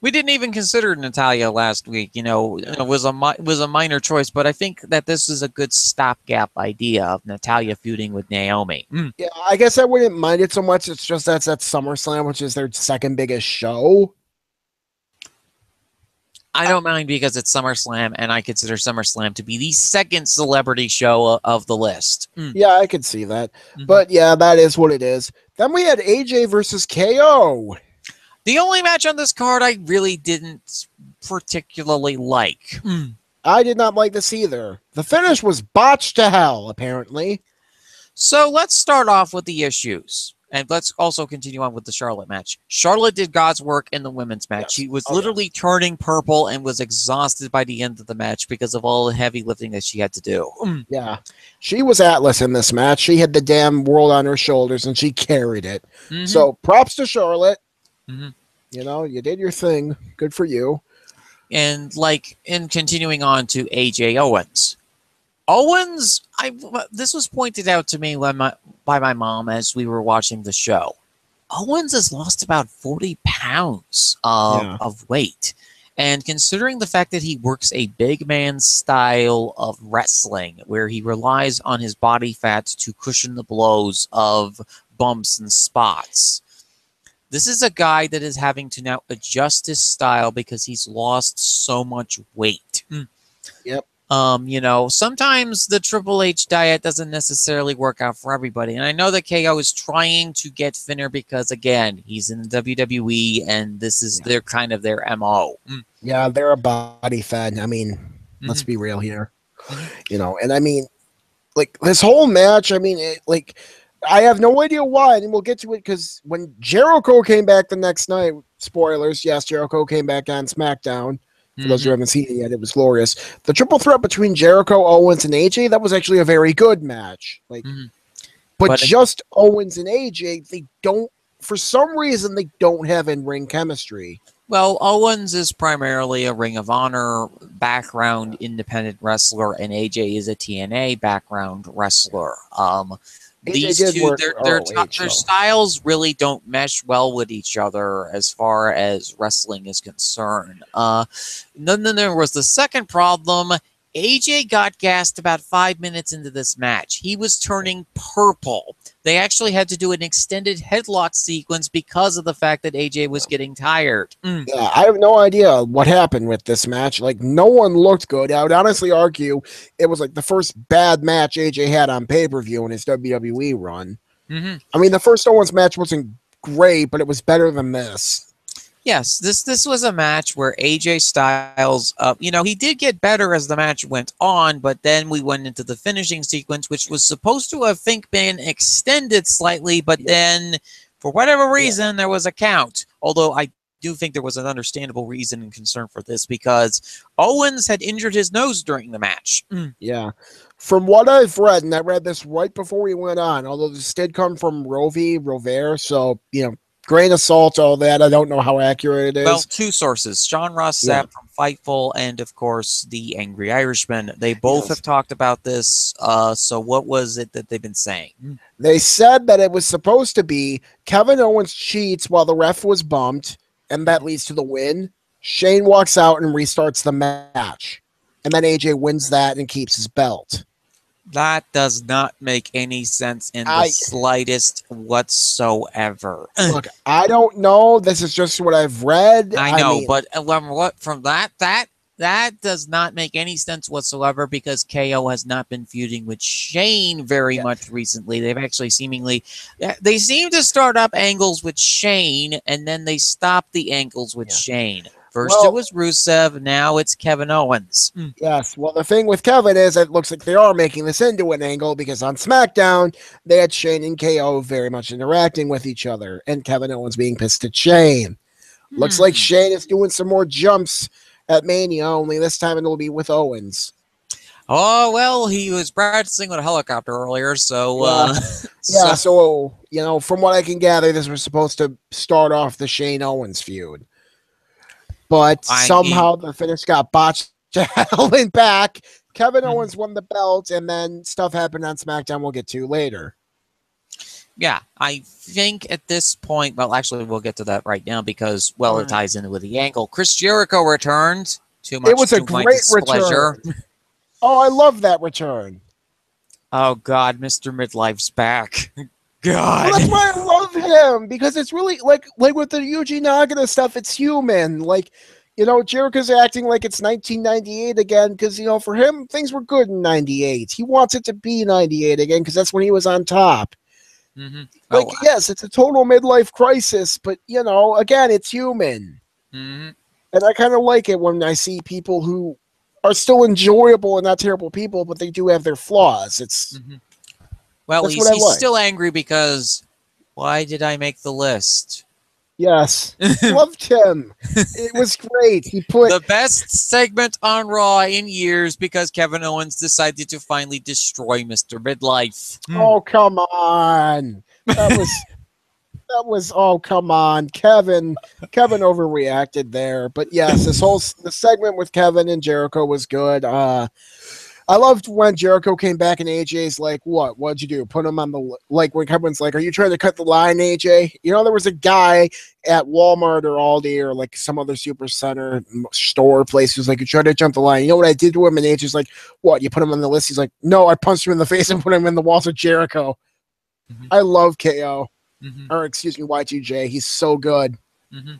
We didn't even consider Natalya last week. It was a minor choice, but I think that this is a good stopgap idea of Natalya feuding with Naomi. Yeah, I guess I wouldn't mind it so much. It's just that's at SummerSlam, which is their second biggest show. I don't mind because it's SummerSlam, and I consider SummerSlam to be the second celebrity show of the list. Yeah, I could see that. But yeah, that is what it is. Then we had AJ versus KO. The only match on this card I really didn't particularly like. I did not like this either. The finish was botched to hell, apparently. So let's start off with the issues. And let's also continue on with the Charlotte match. Charlotte did God's work in the women's match. She was literally turning purple and was exhausted by the end of the match because of all the heavy lifting that she had to do. Yeah. She was Atlas in this match. She had the damn world on her shoulders, and she carried it. So props to Charlotte. You did your thing. Good for you. And continuing on to AJ Owens. Owens, this was pointed out to me by my mom as we were watching the show. Owens has lost about 40 pounds of weight. And considering the fact that he works a big man style of wrestling, where he relies on his body fat to cushion the blows of bumps and spots, this is a guy that is having to now adjust his style because he's lost so much weight. Yep. Sometimes the Triple H diet doesn't necessarily work out for everybody. And I know that KO is trying to get thinner because, again, he's in the WWE and this is their kind of their MO. Yeah, they're a body fad. I mean, let's be real here. And I mean, like, this whole match, I mean, I have no idea why, and we'll get to it because when Jericho came back the next night, spoilers, yes, Jericho came back on SmackDown. For those who haven't seen it yet, it was glorious. The triple threat between Jericho, Owens, and AJ, that was actually a very good match. But just Owens and AJ, they don't, for some reason, they don't have in-ring chemistry. Well, Owens is primarily a Ring of Honor background independent wrestler, and AJ is a TNA background wrestler. These two, their styles really don't mesh well with each other as far as wrestling is concerned. Then there was the second problem. AJ got gassed about 5 minutes into this match. He was turning purple. They actually had to do an extended headlock sequence because of the fact that AJ was getting tired. Yeah, I have no idea what happened with this match. Like, no one looked good. I would honestly argue it was like the first bad match AJ had on pay-per-view in his WWE run. I mean, the first Owens match wasn't great, but it was better than this. Yes, this was a match where AJ Styles, he did get better as the match went on, but then we went into the finishing sequence, which was supposed to, I think, been extended slightly, but then, for whatever reason, there was a count. Although I do think there was an understandable reason and concern for this, because Owens had injured his nose during the match. Yeah. From what I've read, and I read this right before we went on, although this did come from Rover, so, grain of salt, all that. I don't know how accurate it is. Well, two sources, Sean Ross Sapp from Fightful and, of course, the Angry Irishman. They both have talked about this. So what was it that they've been saying? They said that it was supposed to be Kevin Owens cheats while the ref was bumped, and that leads to the win. Shane walks out and restarts the match. And then AJ wins that and keeps his belt. That does not make any sense in the slightest whatsoever. Look, I don't know. This is just what I've read. I know, but from that does not make any sense whatsoever because KO has not been feuding with Shane very much recently. They've actually they seem to start up angles with Shane, and then they stop the angles with Shane. First it was Rusev, now it's Kevin Owens. Yes, well, the thing with Kevin is it looks like they are making this into an angle because on SmackDown, they had Shane and KO very much interacting with each other, and Kevin Owens being pissed at Shane. Looks like Shane is doing some more jumps at Mania, only this time it'll be with Owens. Oh, well, he was practicing with a helicopter earlier, so... so, from what I can gather, this was supposed to start off the Shane Owens feud. But somehow the finish got botched to hell and back. Kevin Owens won the belt, and then stuff happened on SmackDown we'll get to later. Yeah, I think at this point, well, actually, we'll get to that right now because, well, it ties in with the angle. Chris Jericho returned. It was a great return. Oh, I love that return. Oh, God, Mr. Midlife's back. God. Well, that's why I love him, because it's really like with the Yuji Nagata stuff, it's human. Like, Jericho's acting like it's 1998 again because, for him, things were good in 98. He wants it to be 98 again because that's when he was on top. Yes, it's a total midlife crisis, but, again, it's human. And I kind of like it when I see people who are still enjoyable and not terrible people, but they do have their flaws. It's... Well, he's still angry because why did I make the list? Yes. Loved him. It was great. He put the best segment on Raw in years because Kevin Owens decided to finally destroy Mr. Midlife. Oh, come on. That was oh, come on. Kevin overreacted there. But yes, the segment with Kevin and Jericho was good. I loved when Jericho came back and AJ's like, "What? What'd you do? Put him on the like?" When everyone's like, "Are you trying to cut the line, AJ?" You know, there was a guy at Walmart or Aldi or like some other super center store place who's like, "You tried to jump the line." You know what I did to him? And AJ's like, "What? You put him on the list?" He's like, "No, I punched him in the face and put him in the walls of Jericho." Mm-hmm. I love KO, Mm-hmm. or excuse me, Y2J. He's so good. Mm-hmm.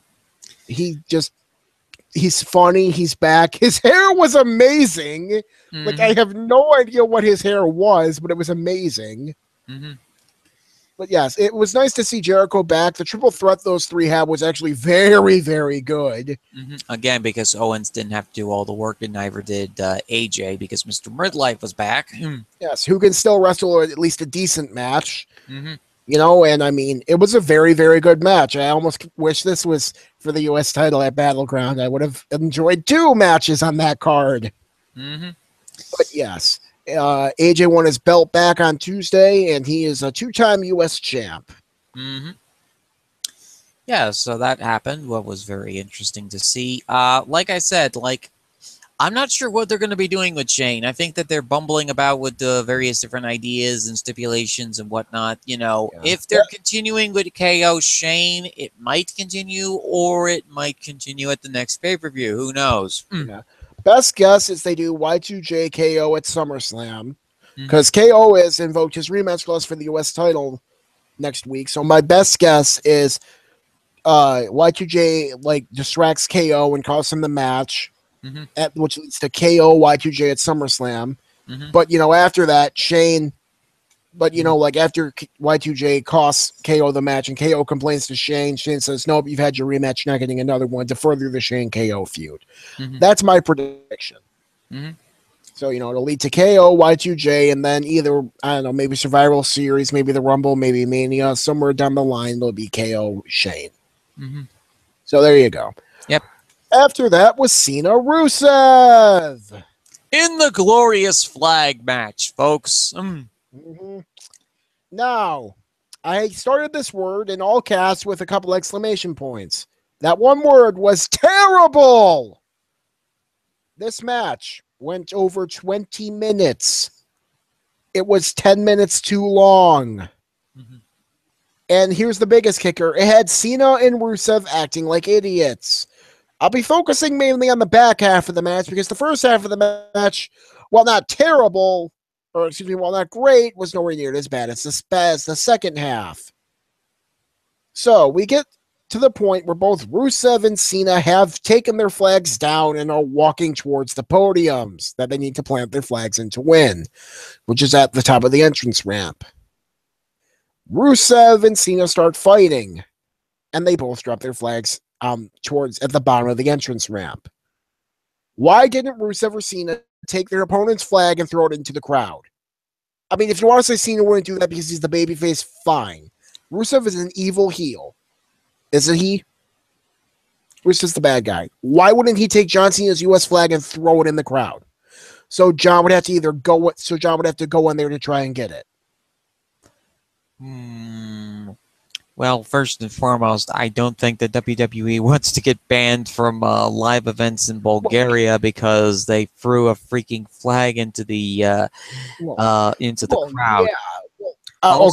He's funny. He's back. His hair was amazing. Mm-hmm. Like, I have no idea what his hair was, but it was amazing. Mm-hmm. But yes, it was nice to see Jericho back. The triple threat those three had was actually very, very good. Mm-hmm. Again, because Owens didn't have to do all the work, and neither did AJ, because Mr. Midlife was back. Yes, who can still wrestle at least a decent match. Mm-hmm. You know, and I mean, it was a very, very good match. I almost wish this was for the U.S. title at Battleground. I would have enjoyed 2 matches on that card. Mm-hmm. But yes, AJ won his belt back on Tuesday, and he is a 2-time U.S. champ. Mm-hmm. Yeah, so that happened. What was very interesting to see. Like I said, I'm not sure what they're going to be doing with Shane. I think that they're bumbling about with the various different ideas and stipulations and whatnot. You know, if they're continuing with KO Shane, it might continue, or it might continue at the next pay-per-view. Who knows? Yeah. Best guess is they do Y2J KO at SummerSlam, because Mm-hmm. KO has invoked his rematch clause for the U.S. title next week. So my best guess is Y2J like distracts KO and costs him the match. Mm-hmm. Which leads to KO Y2J at SummerSlam. Mm-hmm. But, you know, after that, Shane, but, you know, like after Y2J costs KO the match and KO complains to Shane, Shane says, "Nope, you've had your rematch, not getting another one," to further the Shane KO feud. Mm-hmm. That's my prediction. Mm-hmm. So, you know, it'll lead to KO, Y2J, and then either, I don't know, maybe Survival Series, maybe the Rumble, maybe Mania, somewhere down the line, there'll be KO Shane. Mm-hmm. So there you go. Yep. After that was Cena Rusev. In the glorious flag match, folks. Mm-hmm. Now, I started this word in all caps with a couple exclamation points. That one word was terrible. This match went over 20 minutes. It was 10 minutes too long. Mm-hmm. And here's the biggest kicker. It had Cena and Rusev acting like idiots. I'll be focusing mainly on the back half of the match because the first half of the match, while not terrible, or excuse me, while not great, was nowhere near as bad as the second half. So we get to the point where both Rusev and Cena have taken their flags down and are walking towards the podiums that they need to plant their flags in to win, which is at the top of the entrance ramp. Rusev and Cena start fighting, and they both drop their flags towards at the bottom of the entrance ramp. Why didn't Rusev or Cena take their opponent's flag and throw it into the crowd? I mean, if you want to say Cena wouldn't do that because he's the babyface, fine. Rusev is an evil heel. Isn't he? Rusev's the bad guy. Why wouldn't he take John Cena's U.S. flag and throw it in the crowd? So John would have to go in there to try and get it. Well, first and foremost, I don't think that WWE wants to get banned from live events in Bulgaria because they threw a freaking flag into the crowd. Yeah.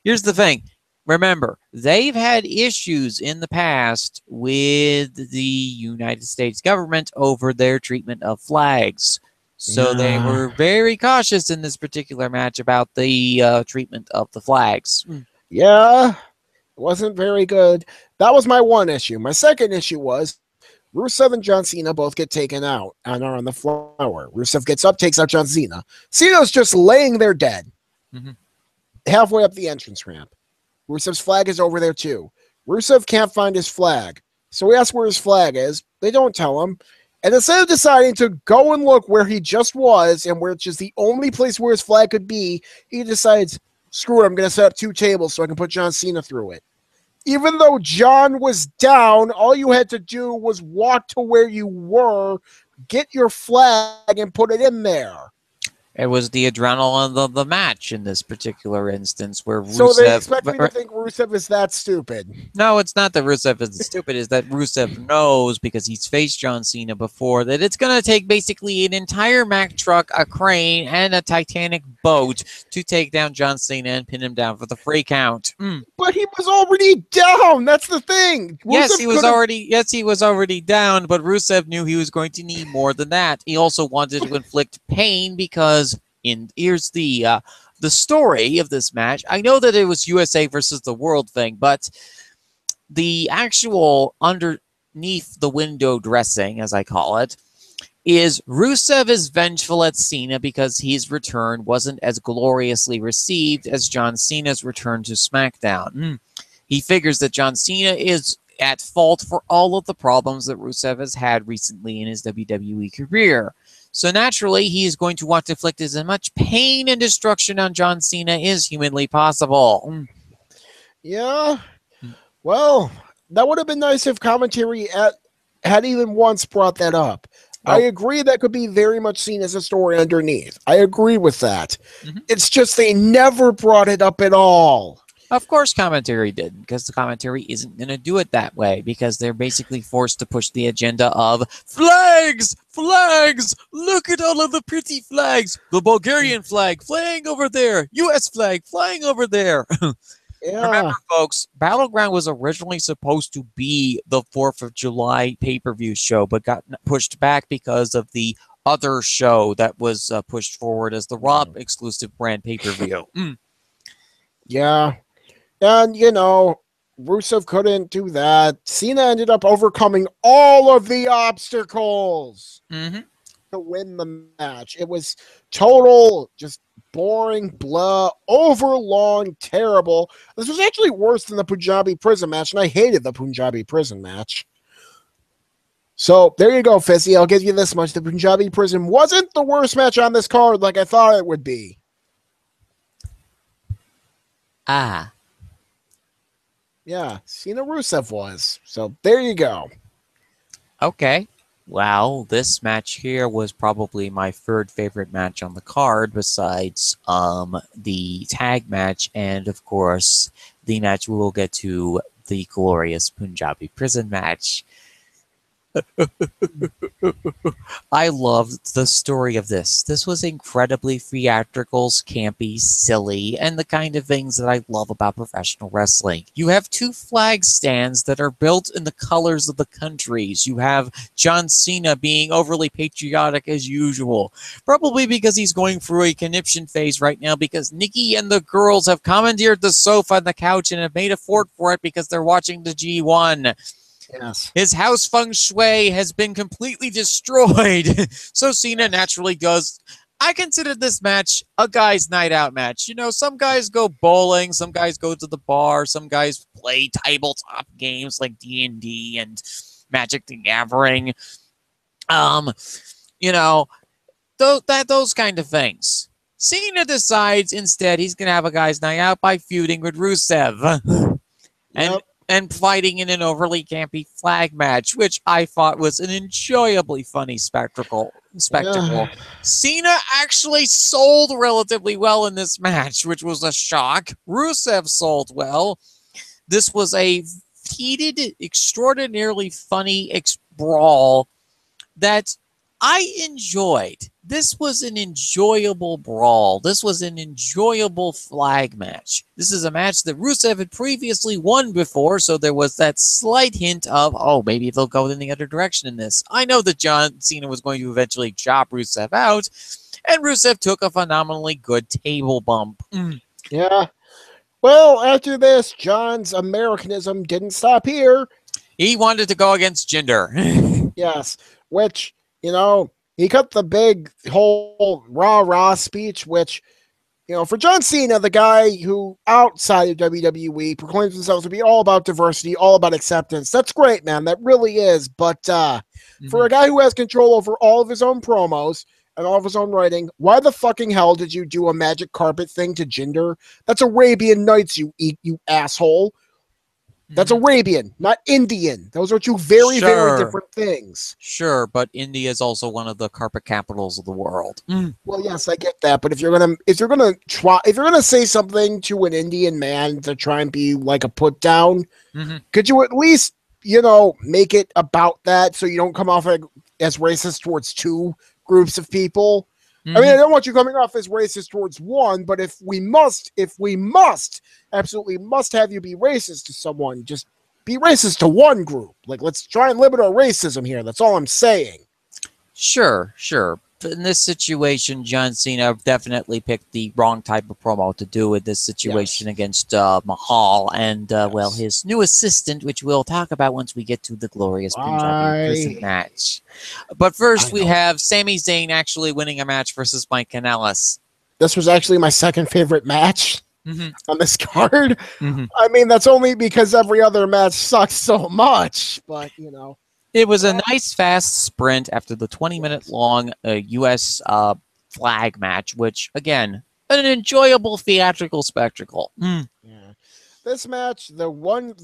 Here's the thing. Remember, they've had issues in the past with the United States government over their treatment of flags. So they were very cautious in this particular match about the treatment of the flags. Yeah, it wasn't very good. That was my one issue. My second issue was Rusev and John Cena both get taken out and are on the floor. Rusev gets up, takes out John Cena. Cena's just laying there dead, halfway up the entrance ramp. Rusev's flag is over there too. Rusev can't find his flag, so we ask where his flag is. They don't tell him. And instead of deciding to go and look where he just was and which is the only place where his flag could be, he decides, screw it, I'm going to set up 2 tables so I can put John Cena through it. Even though John was down, all you had to do was walk to where you were, get your flag, and put it in there. It was the adrenaline of the match in this particular instance where So they Rusev. expect me to think Rusev is that stupid. No, it's not that Rusev is stupid. It's that Rusev knows, because he's faced John Cena before, that it's going to take basically an entire Mack truck, a crane, and a Titanic boat to take down John Cena and pin him down for the free count. But he was already down. That's the thing. Yes, he was already down, but Rusev knew he was going to need more than that. He also wanted to inflict pain because here's the story of this match. I know that it was USA versus the World thing, but the actual underneath the window dressing, as I call it, is Rusev is vengeful at Cena because his return wasn't as gloriously received as John Cena's return to SmackDown. He figures that John Cena is at fault for all of the problems that Rusev has had recently in his WWE career. So naturally, he is going to want to inflict as much pain and destruction on John Cena as humanly possible. Yeah. Well, that would have been nice if commentary had even once brought that up. I agree that could be very much seen as a story underneath. I agree with that. It's just they never brought it up at all. Of course commentary did, because the commentary isn't going to do it that way, because they're basically forced to push the agenda of flags, flags, look at all of the pretty flags, the Bulgarian flag flying over there, US flag flying over there. Yeah. Remember, folks, Battleground was originally supposed to be the 4th of July pay-per-view show, but got pushed back because of the other show that was pushed forward as the Raw exclusive brand pay-per-view. Yeah. And, you know, Rusev couldn't do that. Cena ended up overcoming all of the obstacles to win the match. It was total, just boring, blah, overlong, terrible. This was actually worse than the Punjabi prison match, and I hated the Punjabi prison match. So, there you go, Fizzy. I'll give you this much. The Punjabi prison wasn't the worst match on this card like I thought it would be. Yeah, Cena Rusev was. So there you go. Okay. Well, this match here was probably my third favorite match on the card, besides the tag match and, of course, the match we will get to, the glorious Punjabi prison match. I loved the story of this. This was incredibly theatrical, campy, silly, and the kind of things that I love about professional wrestling. You have two flag stands that are built in the colors of the countries. You have John Cena being overly patriotic as usual, probably because he's going through a conniption phase right now because Nikki and the girls have commandeered the sofa and the couch and have made a fort for it because they're watching the G1. Yes. His house feng shui has been completely destroyed. So Cena naturally goes, I consider this match a guy's night out match. You know, some guys go bowling, some guys go to the bar, some guys play tabletop games like D&D and Magic the Gathering. You know, those kind of things. Cena decides instead he's going to have a guy's night out by feuding with Rusev. And fighting in an overly campy flag match, which I thought was an enjoyably funny spectacle. Cena actually sold relatively well in this match, which was a shock. Rusev sold well. This was a heated, extraordinarily funny brawl that I enjoyed. This was an enjoyable brawl. This was an enjoyable flag match. This is a match that Rusev had previously won before, so there was that slight hint of, oh, maybe they'll go in the other direction in this. I know that John Cena was going to eventually chop Rusev out, and Rusev took a phenomenally good table bump. Yeah. Well, after this, John's Americanism didn't stop here. He wanted to go against Jinder. Yes, which, you know, he cut the big whole rah-rah speech, which, you know, for John Cena, the guy who outside of WWE proclaims himself to be all about diversity, all about acceptance. That's great, man. That really is. But for a guy who has control over all of his own promos and all of his own writing, why the fucking hell did you do a magic carpet thing to Jinder? That's Arabian Nights, you asshole. That's Arabian, not Indian. Those are two very, very different things. Sure, but India is also one of the carpet capitals of the world. Well, yes, I get that, but if you're gonna say something to an Indian man to try and be like a put down, could you at least make it about that so you don't come off as racist towards two groups of people? I mean, I don't want you coming off as racist towards one, but if we absolutely must have you be racist to someone, just be racist to one group. Like, let's try and limit our racism here. That's all I'm saying. Sure. In this situation, John Cena definitely picked the wrong type of promo to do with this situation against Mahal and, well, his new assistant, which we'll talk about once we get to the glorious Punjabi prison match. But first, we have Sami Zayn actually winning a match versus Mike Kanellis. This was actually my second favorite match on this card. I mean, that's only because every other match sucks so much, but, It was a nice, fast sprint after the 20-minute long U.S. flag match, which, again, an enjoyable theatrical spectacle. Yeah. This match, the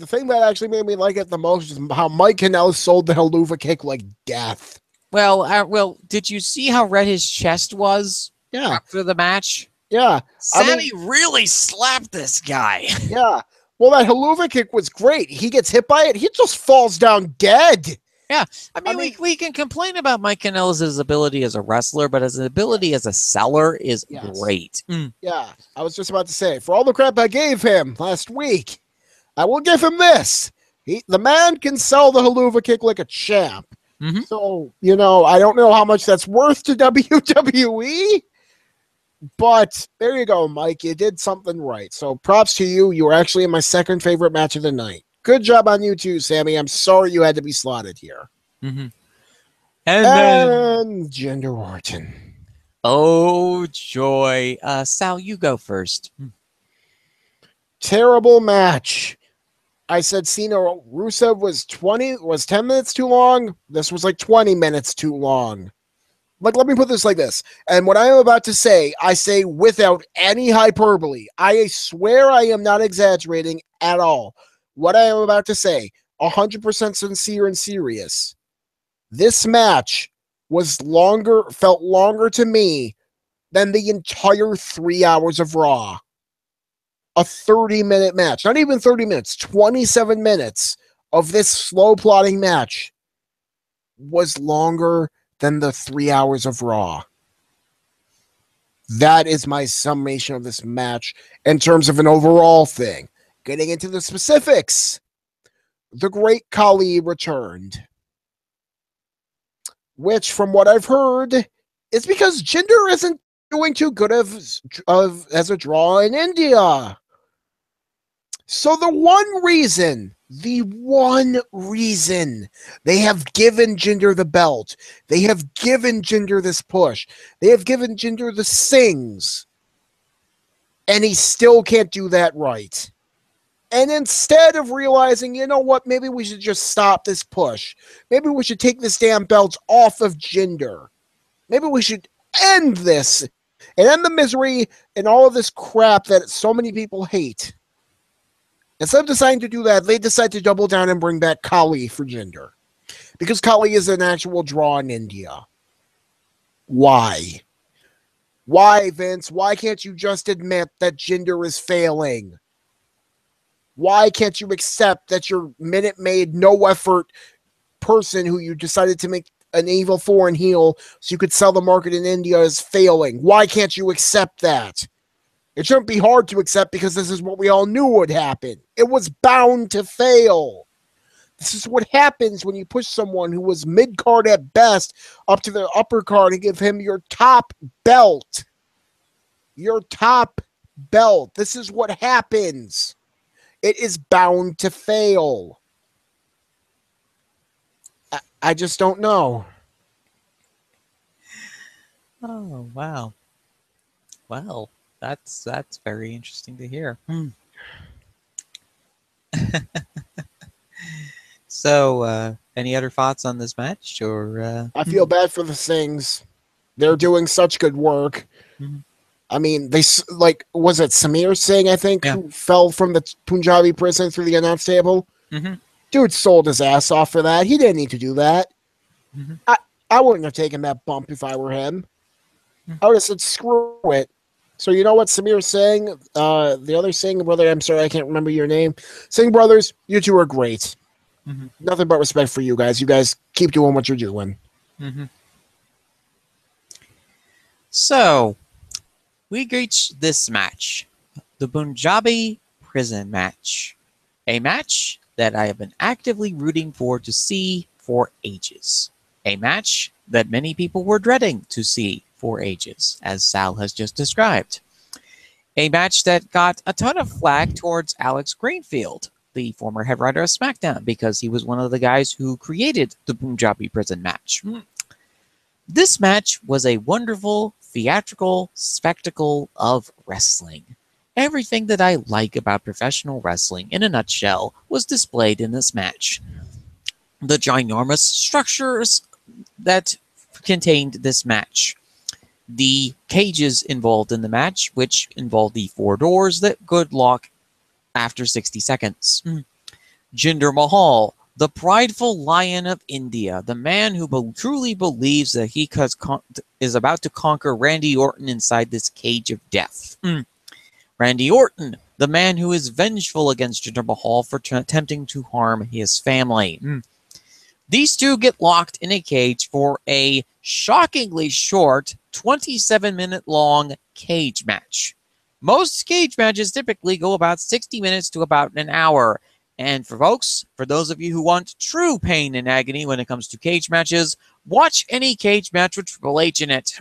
thing that actually made me like it the most is how Mike Kanellis sold the Helluva Kick like death. Well, did you see how red his chest was after the match? Yeah. Sammy really slapped this guy. Yeah. Well, that Helluva Kick was great. He gets hit by it. He just falls down dead. Yeah, I mean, we can complain about Mike Kanellis' ability as a wrestler, but his ability as a seller is great. Yeah, I was just about to say, for all the crap I gave him last week, I will give him this. The man can sell the Helluva Kick like a champ. So, I don't know how much that's worth to WWE, but there you go, Mike. You did something right. So props to you. You were actually in my second favorite match of the night. Good job on you too, Sammy. I'm sorry you had to be slotted here. And then Jinder Orton. Oh, joy. Sal, you go first. Terrible match. I said Cena Rusev was 10 minutes too long. This was like 20 minutes too long. Like, let me put this like this. And what I am about to say, I say without any hyperbole. I swear I am not exaggerating at all. What I am about to say, 100% sincere and serious. This match felt longer to me than the entire 3 hours of Raw. A 30-minute match, not even 30 minutes, 27 minutes of this slow plotting match was longer than the 3 hours of Raw. That is my summation of this match in terms of an overall thing. Getting into the specifics, the Great Khali returned, which, from what I've heard, is because Jinder isn't doing too good as a draw in India. So the one reason they have given Jinder the belt, they have given Jinder this push, they have given Jinder the sings, and he still can't do that right. And instead of realizing, you know what, maybe we should just stop this push. Maybe we should take this damn belt off of Jinder. Maybe we should end this and end the misery and all of this crap that so many people hate. Instead of deciding to do that, they decide to double down and bring back Khali for Jinder. Because Khali is an actual draw in India. Why? Why, Vince? Why can't you just admit that Jinder is failing? Why can't you accept that your Minute Maid, no-effort person who you decided to make an evil foreign heel so you could sell the market in India is failing? Why can't you accept that? It shouldn't be hard to accept because this is what we all knew would happen. It was bound to fail. This is what happens when you push someone who was mid-card at best up to the upper card and give him your top belt. Your top belt. This is what happens. It is bound to fail. I just don't know. Oh, wow. Well, that's very interesting to hear. So, any other thoughts on this match? Or I feel bad for the Sings. They're doing such good work. I mean, was it Samir Singh, I think, who fell from the Punjabi prison through the announce table? Mm-hmm. Dude sold his ass off for that. He didn't need to do that. Mm-hmm. I wouldn't have taken that bump if I were him. I would have said, screw it. So you know what Samir's saying? The other Singh brother, I'm sorry, I can't remember your name. Singh brothers, you two are great. Mm-hmm. Nothing but respect for you guys. You guys keep doing what you're doing. Mm-hmm. So, we reached this match, the Punjabi prison match. A match that I have been actively rooting for to see for ages. A match that many people were dreading to see for ages, as Sal has just described. A match that got a ton of flack towards Alex Greenfield, the former head writer of SmackDown, because he was one of the guys who created the Punjabi prison match. This match was a wonderful theatrical spectacle of wrestling. Everything that I like about professional wrestling in a nutshell was displayed in this match. The ginormous structures that contained this match. The cages involved in the match, which involved the 4 doors that could lock after 60 seconds. Jinder Mahal, the prideful lion of India, the man who truly believes that he is about to conquer Randy Orton inside this cage of death. Randy Orton, the man who is vengeful against Jinder Mahal for attempting to harm his family. These two get locked in a cage for a shockingly short 27-minute long cage match. Most cage matches typically go about 60 minutes to about an hour. And for those of you who want true pain and agony when it comes to cage matches, watch any cage match with Triple H in it.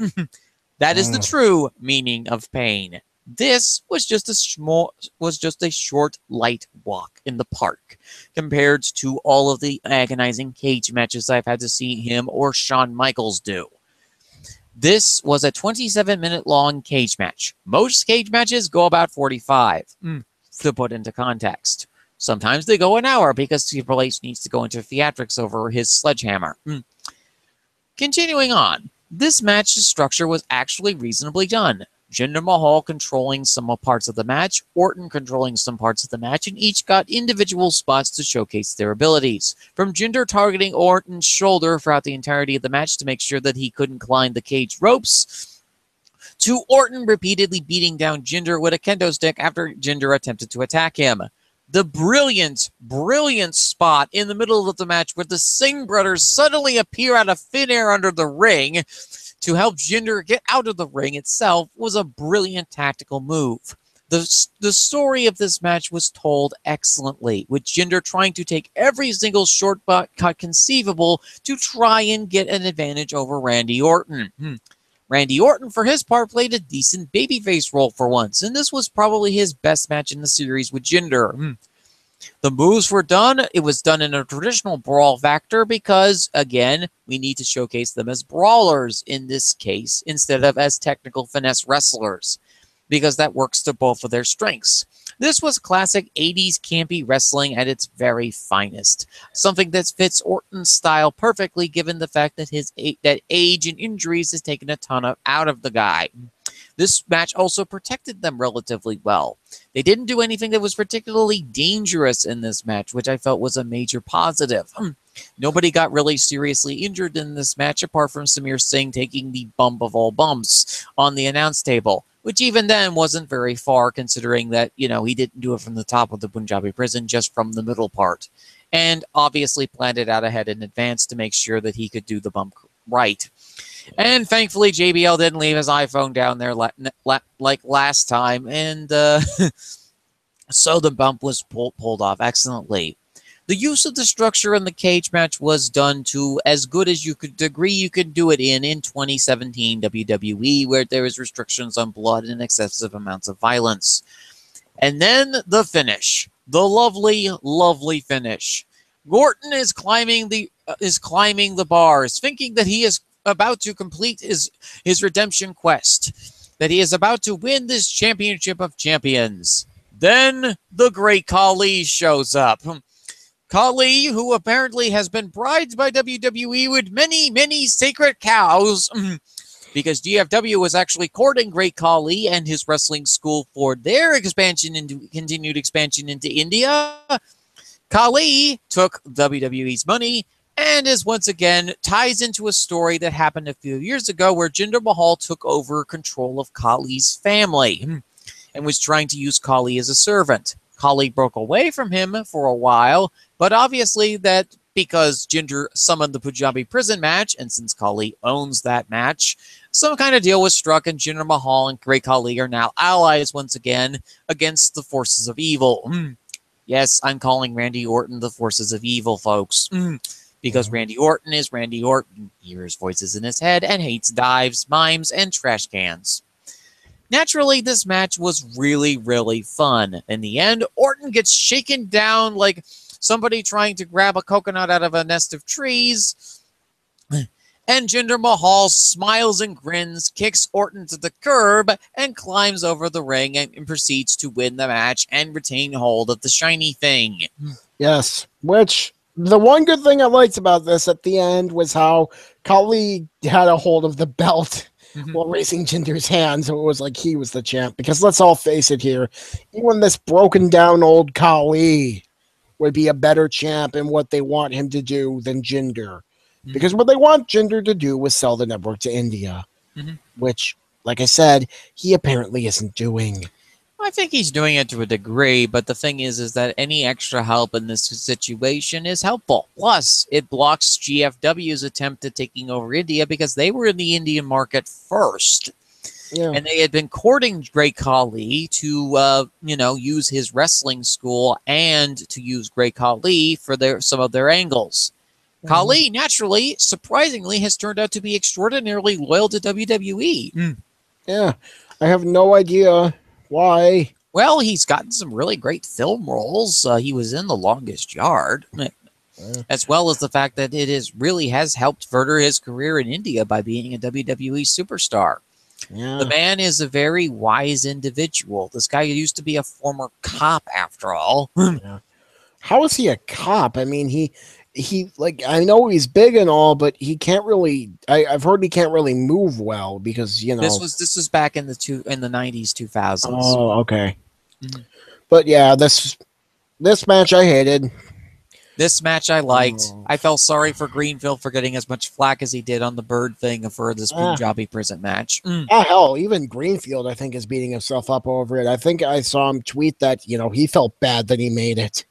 That is the true meaning of pain. This was just a short, light walk in the park compared to all of the agonizing cage matches I've had to see him or Shawn Michaels do. This was a 27-minute long cage match. Most cage matches go about 45, to put into context. Sometimes they go an hour because Triple H needs to go into theatrics over his sledgehammer. Continuing on, this match's structure was actually reasonably done. Jinder Mahal controlling some parts of the match, Orton controlling some parts of the match, and each got individual spots to showcase their abilities. From Jinder targeting Orton's shoulder throughout the entirety of the match to make sure that he couldn't climb the cage ropes, to Orton repeatedly beating down Jinder with a kendo stick after Jinder attempted to attack him. The brilliant spot in the middle of the match where the Singh brothers suddenly appear out of thin air under the ring to help Jinder get out of the ring itself was a brilliant tactical move. The story of this match was told excellently, with Jinder trying to take every single shortcut conceivable to try and get an advantage over Randy Orton. Randy Orton, for his part, played a decent babyface role for once, and this was probably his best match in the series with Jinder. The moves were done. It was done in a traditional brawl factor because, again, we need to showcase them as brawlers in this case instead of as technical finesse wrestlers, because that works to both of their strengths. This was classic 80s campy wrestling at its very finest, something that fits Orton's style perfectly given the fact that that age and injuries has taken a ton out of the guy. This match also protected them relatively well. They didn't do anything that was particularly dangerous in this match, which I felt was a major positive. Nobody got really seriously injured in this match apart from Samir Singh taking the bump of all bumps on the announce table, which even then wasn't very far considering that, he didn't do it from the top of the Punjabi prison, just from the middle part. And obviously planned it out ahead in advance to make sure that he could do the bump right. And thankfully, JBL didn't leave his iPhone down there like last time, and so the bump was pulled off excellently. The use of the structure in the cage match was done to as good as you could do it in 2017 WWE, where there was restrictions on blood and excessive amounts of violence. And then the finish, the lovely finish. Orton is climbing the bars, thinking that he is about to complete his redemption quest, that he is about to win this championship of champions. Then the great Khali shows up. Khali, who apparently has been bribed by WWE with many sacred cows, because GFW was actually courting Great Khali and his wrestling school for their continued expansion into India. Khali took WWE's money and is once again ties into a story that happened a few years ago where Jinder Mahal took over control of Khali's family and was trying to use Khali as a servant. Khali broke away from him for a while, but obviously that because Jinder summoned the Punjabi prison match, and since Khali owns that match, some kind of deal was struck, and Jinder Mahal and Great Khali are now allies once again against the forces of evil. Yes, I'm calling Randy Orton the forces of evil, folks. Because Randy Orton is Randy Orton. He hears voices in his head and hates dives, mimes, and trash cans. Naturally, this match was really, really fun. In the end, Orton gets shaken down like somebody trying to grab a coconut out of a nest of trees. And Jinder Mahal smiles and grins, kicks Orton to the curb, and climbs over the ring and proceeds to win the match and retain hold of the shiny thing. Yes, which the one good thing I liked about this at the end was how Khali had a hold of the belt while raising Jinder's hand, so it was like he was the champ. Because let's all face it here, even this broken down old Khali would be a better champ in what they want him to do than Jinder. Because what they want Jinder to do was sell the network to India, which, like I said, he apparently isn't doing. I think he's doing it to a degree, but the thing is that any extra help in this situation is helpful. Plus, it blocks GFW's attempt at taking over India because they were in the Indian market first. Yeah. And they had been courting Great Khali to, use his wrestling school and to use Great Khali for some of their angles. Khali, naturally, surprisingly, has turned out to be extraordinarily loyal to WWE. Yeah, I have no idea why. Well, he's gotten some really great film roles. He was in The Longest Yard, as well as the fact that it really has helped further his career in India by being a WWE superstar. Yeah. The man is a very wise individual. This guy used to be a former cop, after all. Yeah. How is he a cop? I mean, he like, I know he's big and all, but he can't really. I've heard he can't really move well because this was back in the 90s, 2000s. Oh, okay. But yeah, this match I hated. This match I liked. I felt sorry for Greenfield for getting as much flack as he did on the bird thing for this Punjabi prison match. Hell, even Greenfield, I think, is beating himself up over it. I think I saw him tweet that, he felt bad that he made it.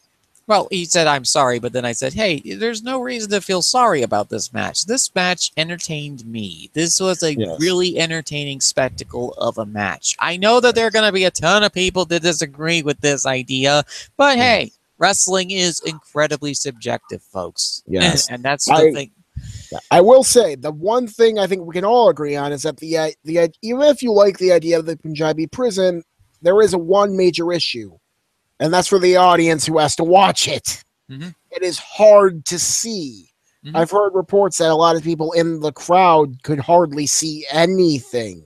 Well, he said, I'm sorry, but then I said, hey, there's no reason to feel sorry about this match. This match entertained me. This was a really entertaining spectacle of a match. I know that there are going to be a ton of people that disagree with this idea, but hey, wrestling is incredibly subjective, folks. Yes. And that's the thing. I will say, the one thing I think we can all agree on is that the even if you like the idea of the Punjabi prison, there is one major issue. And that's for the audience who has to watch it. It is hard to see. I've heard reports that a lot of people in the crowd could hardly see anything.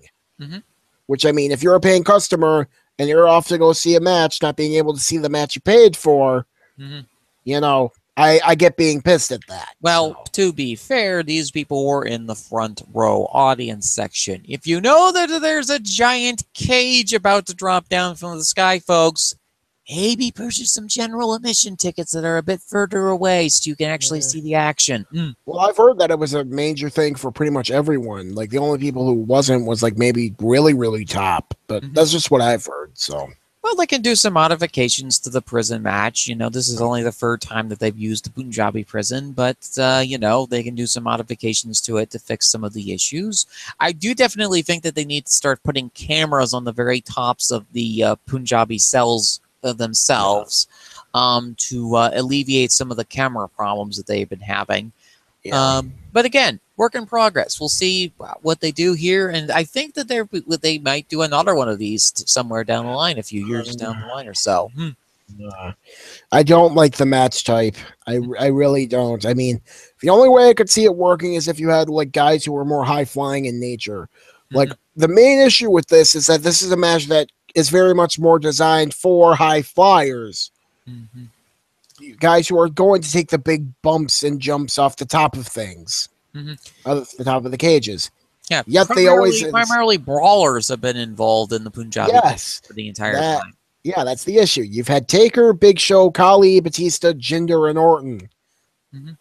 Which, I mean, if you're a paying customer and you're off to go see a match, not being able to see the match you paid for, I get being pissed at that. Well, to be fair, these people were in the front row audience section. If you know that there's a giant cage about to drop down from the sky, folks, maybe purchase some general admission tickets that are a bit further away so you can actually see the action. Well, I've heard that it was a major thing for pretty much everyone. Like, the only people who wasn't was, like, maybe really, really top. But that's just what I've heard, so. Well, they can do some modifications to the prison match. This is only the third time that they've used the Punjabi prison, but, they can do some modifications to it to fix some of the issues. I do definitely think that they need to start putting cameras on the very tops of the Punjabi cells themselves to alleviate some of the camera problems that they've been having. But again, work in progress. We'll see what they do here, and I think that they might do another one of these somewhere down the line, a few years down the line or so. I don't like the match type. I really don't. I mean, the only way I could see it working is if you had like guys who were more high flying in nature. Like, the main issue with this is that this is a match that is very much more designed for high flyers. Guys who are going to take the big bumps and jumps off the top of things, off the top of the cages. Yeah, yet primarily brawlers have been involved in the Punjabi for the entire time. Yeah, that's the issue. You've had Taker, Big Show, Kali, Batista, Jinder, and Orton. Mm-hmm.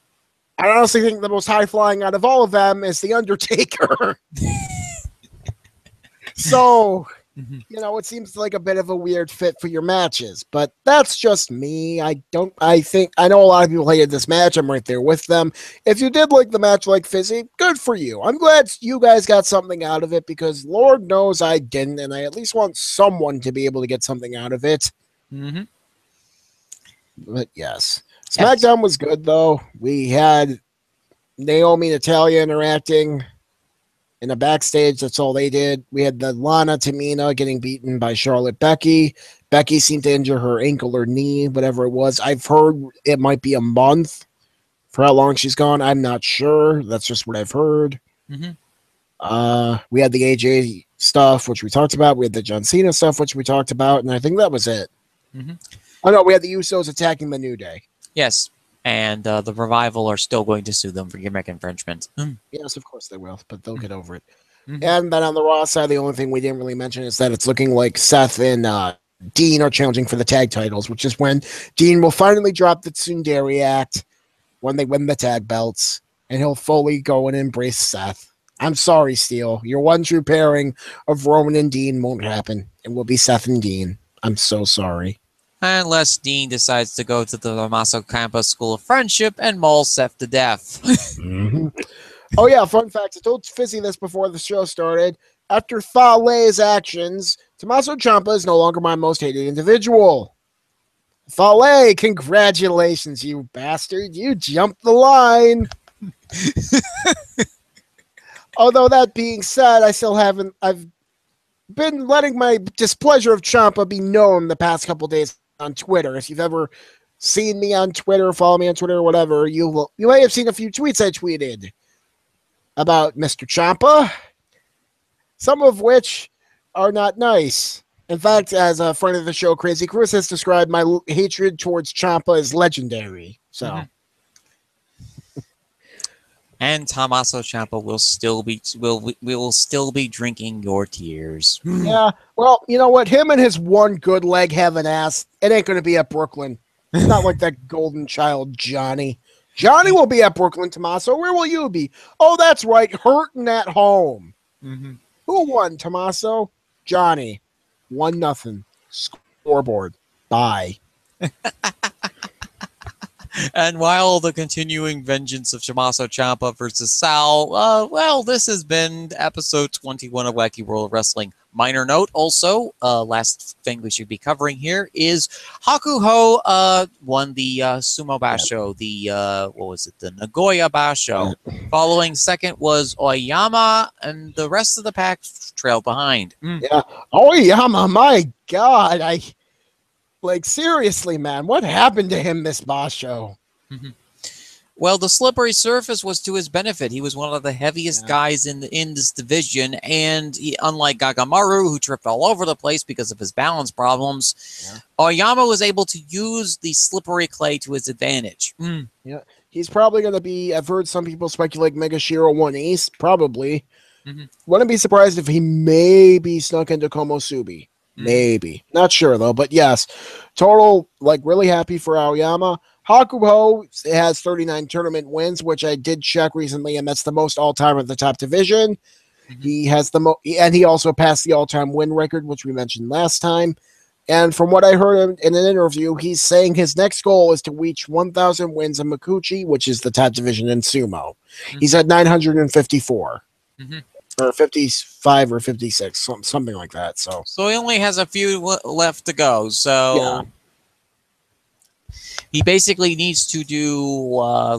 I honestly think the most high flying out of all of them is the Undertaker. So, Mm-hmm. it seems like a bit of a weird fit for your matches, but that's just me. I know a lot of people hated this match. I'm right there with them. If you did like the match like Fizzy, good for you. I'm glad you guys got something out of it because Lord knows I didn't, and I at least want someone to be able to get something out of it. Mm-hmm. But yes. Yes. SmackDown was good though. We had Naomi and Natalia interacting in the backstage. That's all they did. We had the Lana Tamina getting beaten by Charlotte Becky. Becky seemed to injure her ankle or knee, whatever it was. I've heard it might be a month for how long she's gone. I'm not sure. That's just what I've heard. Mm-hmm. We had the AJ stuff, which we talked about. We had the John Cena stuff, which we talked about, and I think that was it. Mm-hmm. Oh no, we had the Usos attacking the New Day. Yes. And the Revival are still going to sue them for gimmick infringement. Yes, of course they will, but they'll get over it. Mm-hmm. And then on the Raw side, the only thing we didn't really mention is that it's looking like Seth and Dean are challenging for the tag titles, which is when Dean will finally drop the Tsundere Act when they win the tag belts, and he'll fully go and embrace Seth. I'm sorry, Steele. Your one true pairing of Roman and Dean won't happen. It will be Seth and Dean. I'm so sorry. Unless Dean decides to go to the Tommaso Ciampa School of Friendship and maul Seth to death. Mm-hmm. Oh, yeah, fun fact. I told Fizzy this before the show started. After Fale's actions, Tommaso Ciampa is no longer my most hated individual. Fale, congratulations, you bastard. You jumped the line. Although that being said, I've been letting my displeasure of Ciampa be known the past couple days on Twitter. If you've ever seen me on Twitter, follow me on Twitter or whatever, you may have seen a few tweets I tweeted about Mr. Ciampa, some of which are not nice. In fact, as a friend of the show, Crazy Chris, has described my hatred towards Ciampa as legendary. So, and Tommaso Ciampa will still be drinking your tears. Yeah, well, you know what? Him and his one good leg have an ass. It ain't going to be at Brooklyn. It's not like that golden child, Johnny. Johnny will be at Brooklyn, Tommaso. Where will you be? Oh, that's right, hurting at home. Mm-hmm. Who won, Tommaso? Johnny. 1-0. Scoreboard. Bye. And while the continuing vengeance of Tommaso Ciampa versus Sal, this has been episode 21 of Wacky World of Wrestling. Minor note also, last thing we should be covering here is Hakuho won the Sumo Basho, the Nagoya Basho. Following second was Oyama, and the rest of the pack trailed behind. Yeah. Oyama, my God. Seriously, man, what happened to him this Basho? Mm-hmm. Well, the slippery surface was to his benefit. He was one of the heaviest guys in this division, and unlike Gagamaru, who tripped all over the place because of his balance problems, Oyama was able to use the slippery clay to his advantage. Yeah, he's probably going to be, I've heard some people speculate Megashiro 1 Ace, probably. Wouldn't be surprised if he maybe snuck into Komosubi. Maybe. Not sure, though. But yes, total, really happy for Aoyama. Hakuho has 39 tournament wins, which I did check recently, and that's the most all-time at the top division. He has and he also passed the all-time win record, which we mentioned last time. And from what I heard in an interview, he's saying his next goal is to reach 1,000 wins in Makuuchi, which is the top division in sumo. He's at 954. Or 55 or 56, something like that. So he only has a few left to go. So he basically needs to do,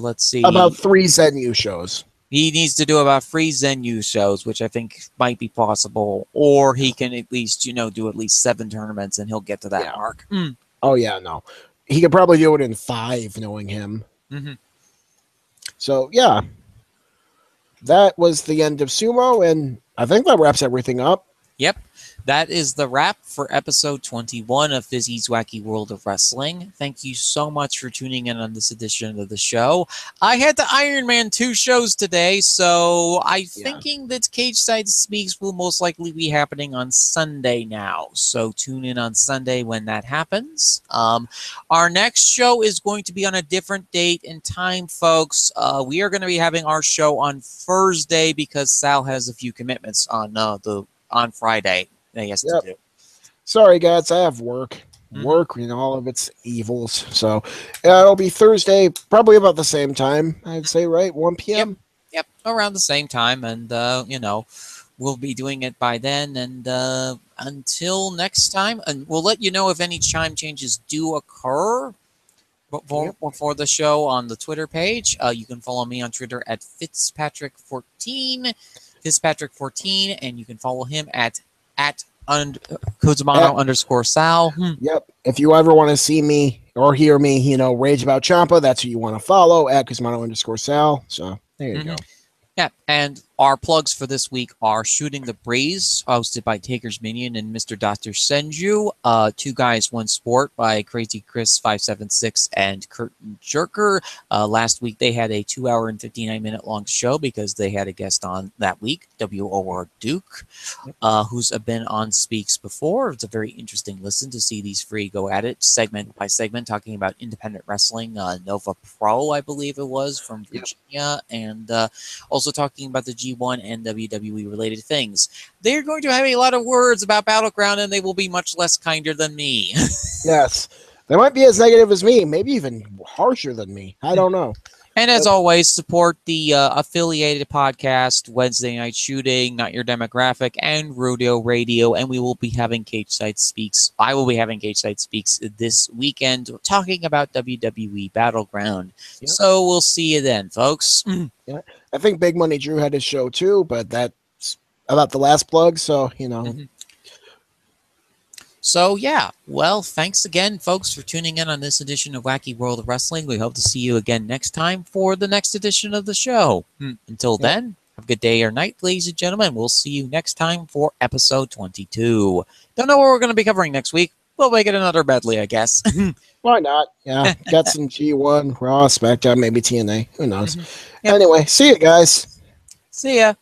let's see. About 3 Zenyu shows. He needs to do about 3 Zenyu shows, which I think might be possible. Or he can at least, do at least 7 tournaments and he'll get to that mark. Oh, yeah, no. He could probably do it in 5, knowing him. So, yeah. That was the end of sumo, and I think that wraps everything up. Yep. That is the wrap for episode 21 of Fizzy's Wacky World of Wrestling. Thank you so much for tuning in on this edition of the show. I had the Iron Man 2 shows today, so I'm thinking that Cage Side Speaks will most likely be happening on Sunday now. So tune in on Sunday when that happens. Our next show is going to be on a different date and time, folks. We are going to be having our show on Thursday because Sal has a few commitments on Friday. Yes, to do. Sorry, guys, I have work. Work and all of its evils. So it'll be Thursday, probably about the same time, I'd say, right? 1 p.m.? Yep, around the same time. And, we'll be doing it by then. And until next time, and we'll let you know if any time changes do occur before the show on the Twitter page. You can follow me on Twitter at Fizzpatrick14, Fizzpatrick14, and you can follow him at Cusmano _ Sal. Yep. If you ever want to see me or hear me, rage about Ciampa, that's who you want to follow at Cusmano _ Sal. So there you go. Yeah, and our plugs for this week are Shooting the Breeze, hosted by Taker's Minion and Mr. Dr. Senju. Two Guys, One Sport by Crazy Chris 576 and Curtain Jerker. Last week they had a 2 hour and 59-minute long show because they had a guest on that week, W.O.R. Duke, who's been on Speaks before. It's a very interesting listen to see these three go at it, segment by segment, talking about independent wrestling. Nova Pro, I believe it was, from Virginia, and also talking about the G1 and WWE related things. They're going to have a lot of words about Battleground, and they will be much less kinder than me. Yes. They might be as negative as me, maybe even harsher than me. I don't know. And as always, support the affiliated podcast, Wednesday Night Shooting, Not Your Demographic, and Rodeo Radio. And we will be having Cage Side Speaks. I will be having Cage Side Speaks this weekend, talking about WWE Battleground. Yep. So we'll see you then, folks. Yeah, I think Big Money Drew had his show too, but that's about the last plug. So, So, yeah, well, thanks again, folks, for tuning in on this edition of Wacky World of Wrestling. We hope to see you again next time for the next edition of the show. Until then, have a good day or night, ladies and gentlemen. We'll see you next time for episode 22. Don't know what we're going to be covering next week. We'll make it another medley, I guess. Why not? Yeah, got some G1, Raw, SmackDown, maybe TNA. Who knows? Anyway, see you guys. See ya.